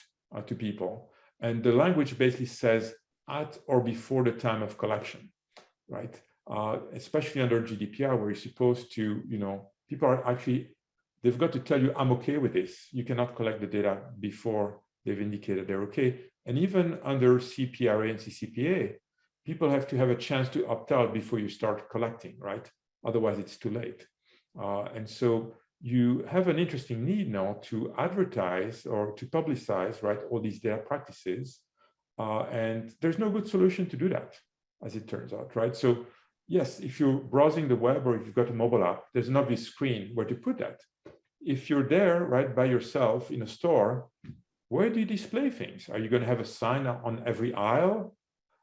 to people. And the language basically says at or before the time of collection, right? Especially under GDPR, where you're supposed to, people are actually, they've got to tell you, I'm okay with this. You cannot collect the data before they've indicated they're okay. And even under Cpra and Ccpa, people have to have a chance to opt out before you start collecting, right? Otherwise, it's too late. And so you have an interesting need now to advertise or to publicize, right, all these data practices. And there's no good solution to do that, as it turns out, right? So yes, if you're browsing the web or if you've got a mobile app, there's an obvious screen where to put that. If you're there, right, by yourself in a store, where do you display things? Are you going to have a sign on every aisle,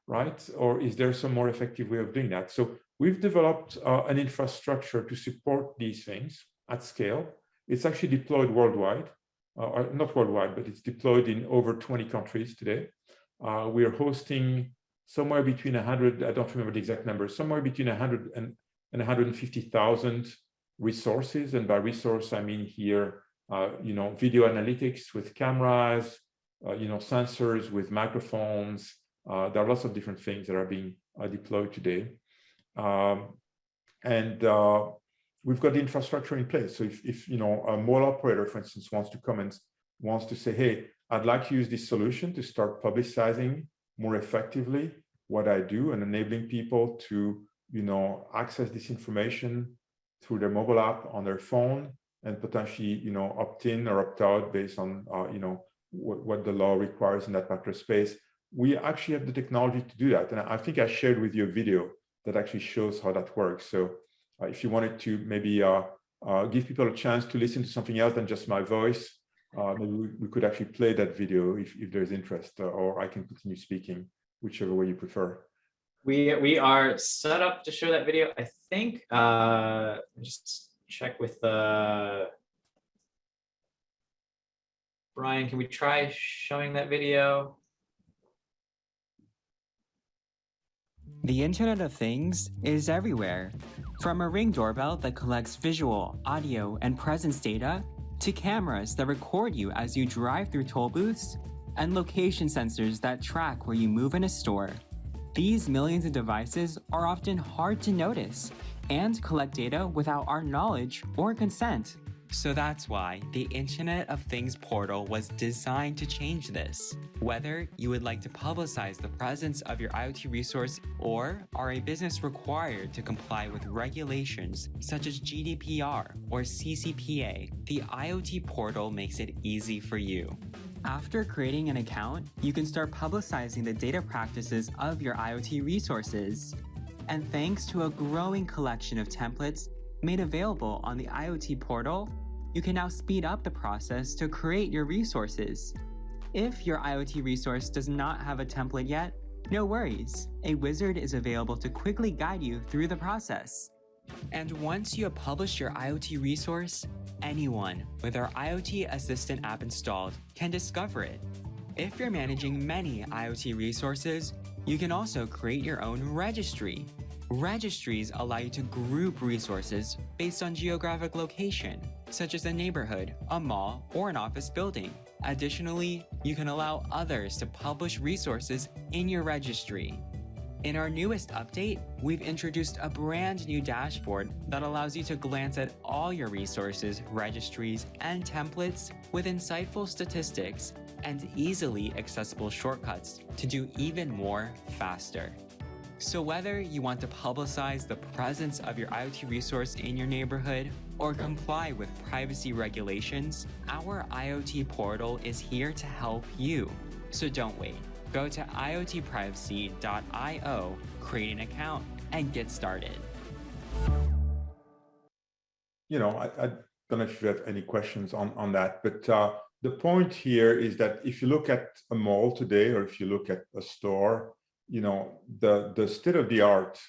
right? Or is there some more effective way of doing that? So we've developed an infrastructure to support these things at scale. It's actually deployed worldwide, or not worldwide, but it's deployed in over 20 countries today. We are hosting somewhere between 100, I don't remember the exact number, somewhere between 100 and 150,000 resources. And by resource, I mean here, video analytics with cameras, sensors with microphones. There are lots of different things that are being deployed today. We've got the infrastructure in place. So if a mall operator, for instance, wants to come and wants to say, hey, I'd like to use this solution to start publicizing more effectively what I do and enabling people to, access this information through their mobile app on their phone and potentially, opt in or opt out based on, what the law requires in that particular space. We actually have the technology to do that. And I think I shared with you a video that actually shows how that works. So if you wanted to maybe give people a chance to listen to something else than just my voice, maybe we could actually play that video if there's interest, or I can continue speaking, whichever way you prefer. We are set up to show that video. I think just check with Brian. Can we try showing that video? The Internet of Things is everywhere. From a Ring doorbell that collects visual, audio, and presence data, to cameras that record you as you drive through toll booths, and location sensors that track where you move in a store. These millions of devices are often hard to notice and collect data without our knowledge or consent. So that's why the Internet of Things portal was designed to change this. Whether you would like to publicize the presence of your IoT resource or are a business required to comply with regulations such as GDPR or Cpra, the IoT portal makes it easy for you. After creating an account, you can start publicizing the data practices of your IoT resources. And thanks to a growing collection of templates made available on the IoT portal, you can now speed up the process to create your resources. If your IoT resource does not have a template yet, no worries. A wizard is available to quickly guide you through the process. And once you have published your IoT resource, anyone with our IoT Assistant app installed can discover it. If you're managing many IoT resources, you can also create your own registry. Registries allow you to group resources based on geographic location, such as a neighborhood, a mall, or an office building. Additionally, you can allow others to publish resources in your registry. In our newest update, we've introduced a brand new dashboard that allows you to glance at all your resources, registries, and templates with insightful statistics and easily accessible shortcuts to do even more faster. So whether you want to publicize the presence of your IoT resource in your neighborhood or comply with privacy regulations, our IoT portal is here to help you. So don't wait. Go to iotprivacy.io, create an account, and get started. I don't know if you have any questions on that, but the point here is that if you look at a mall today, or if you look at a store, the state of the art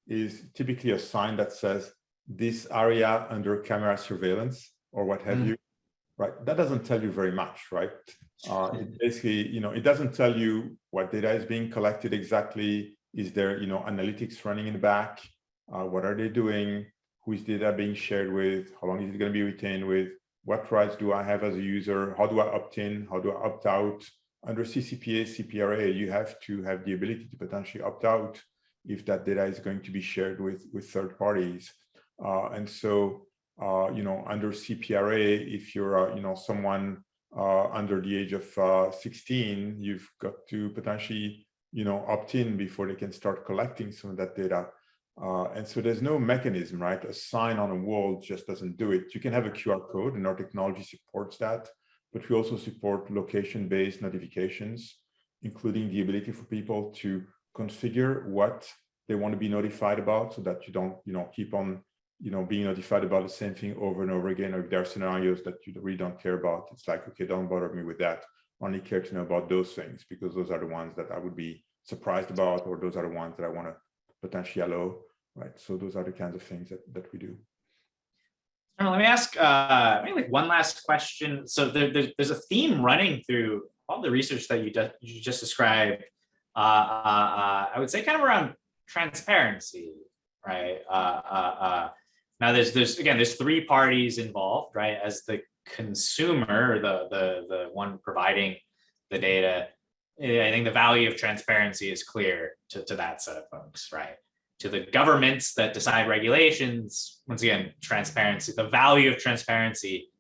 is typically a sign that says this area under camera surveillance or what have you, right? That doesn't tell you very much, right? It basically, it doesn't tell you what data is being collected exactly. Is there, analytics running in the back? What are they doing? Who is data being shared with? How long is it going to be retained with? What rights do I have as a user? How do I opt in? How do I opt out? Under CCPA, Cpra, you have to have the ability to potentially opt out if that data is going to be shared with third parties. And so, under Cpra, if you're, someone under the age of 16, you've got to potentially, opt in before they can start collecting some of that data. And so there's no mechanism, right? A sign on a wall just doesn't do it. You can have a QR code, and our technology supports that, but we also support location-based notifications, including the ability for people to configure what they want to be notified about, so that you don't, keep on, being notified about the same thing over and over again. Or if there are scenarios that you really don't care about, it's like, okay, don't bother me with that. I only care to know about those things, because those are the ones that I would be surprised about, or those are the ones that I want to potentially allow, right? So those are the kinds of things that we do. Let me ask maybe like one last question. So there's a theme running through all the research that you just described. I would say kind of around transparency, right? Now there's three parties involved, right? As the consumer, the one providing the data, I think the value of transparency is clear to that set of folks, right? To the governments that decide regulations, once again, transparency, the value of transparency,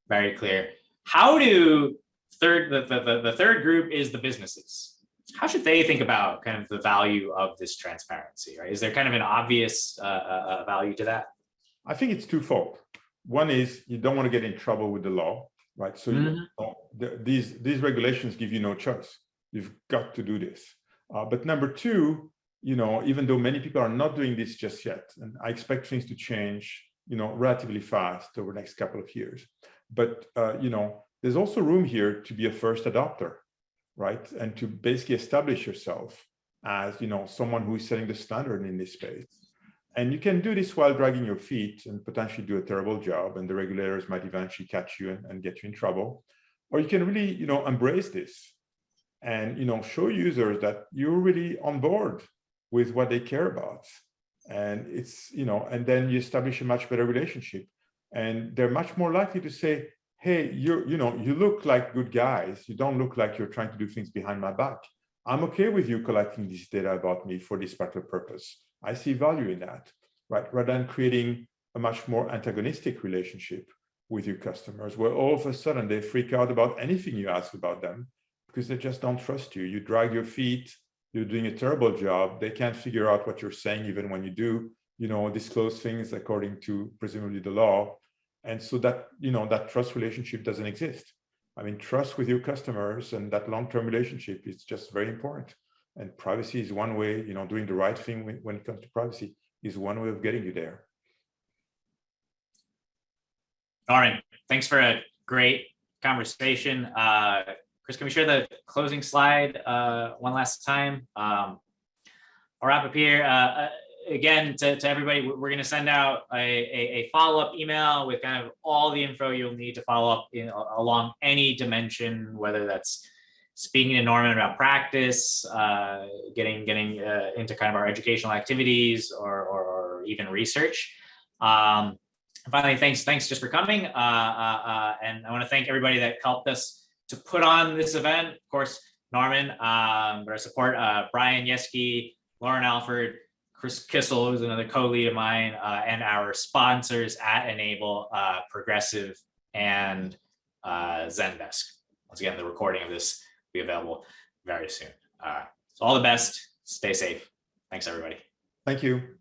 very clear. How do the third group is the businesses. How should they think about kind of the value of this transparency, right? Is there kind of an obvious value to that? I think it's twofold. One is you don't want to get in trouble with the law, right? So these regulations give you no choice. You've got to do this. But number two, even though many people are not doing this just yet, and I expect things to change, relatively fast over the next couple of years. But, there's also room here to be a first adopter, right? And to basically establish yourself as, someone who is setting the standard in this space. And you can do this while dragging your feet and potentially do a terrible job, and the regulators might eventually catch you and get you in trouble. Or you can really, embrace this and, show users that you're really on board with what they care about. And it's, and then you establish a much better relationship. And they're much more likely to say, hey, you look like good guys. You don't look like you're trying to do things behind my back. I'm okay with you collecting this data about me for this particular purpose. I see value in that, right? Rather than creating a much more antagonistic relationship with your customers, where all of a sudden they freak out about anything you ask about them because they just don't trust you. You drag your feet, you're doing a terrible job. They can't figure out what you're saying, even when you do, disclose things according to presumably the law. And so that, that trust relationship doesn't exist. I mean, trust with your customers and that long-term relationship is just very important. And privacy is one way, doing the right thing when it comes to privacy is one way of getting you there. All right, thanks for a great conversation. Chris, can we share the closing slide one last time? I'll wrap up here. Again, to everybody, we're going to send out a follow-up email with kind of all the info you'll need to follow up along any dimension, whether that's speaking to Norman about practice, getting into kind of our educational activities, or even research. Finally, thanks just for coming. And I want to thank everybody that helped us to put on this event. Of course, Norman, our support, Brian Yeske, Lauren Alford, Chris Kissel, who's another co-lead of mine, and our sponsors at ENAiBLE, Progressive, and Zendesk. Once again, the recording of this will be available very soon. So all the best. Stay safe. Thanks, everybody. Thank you.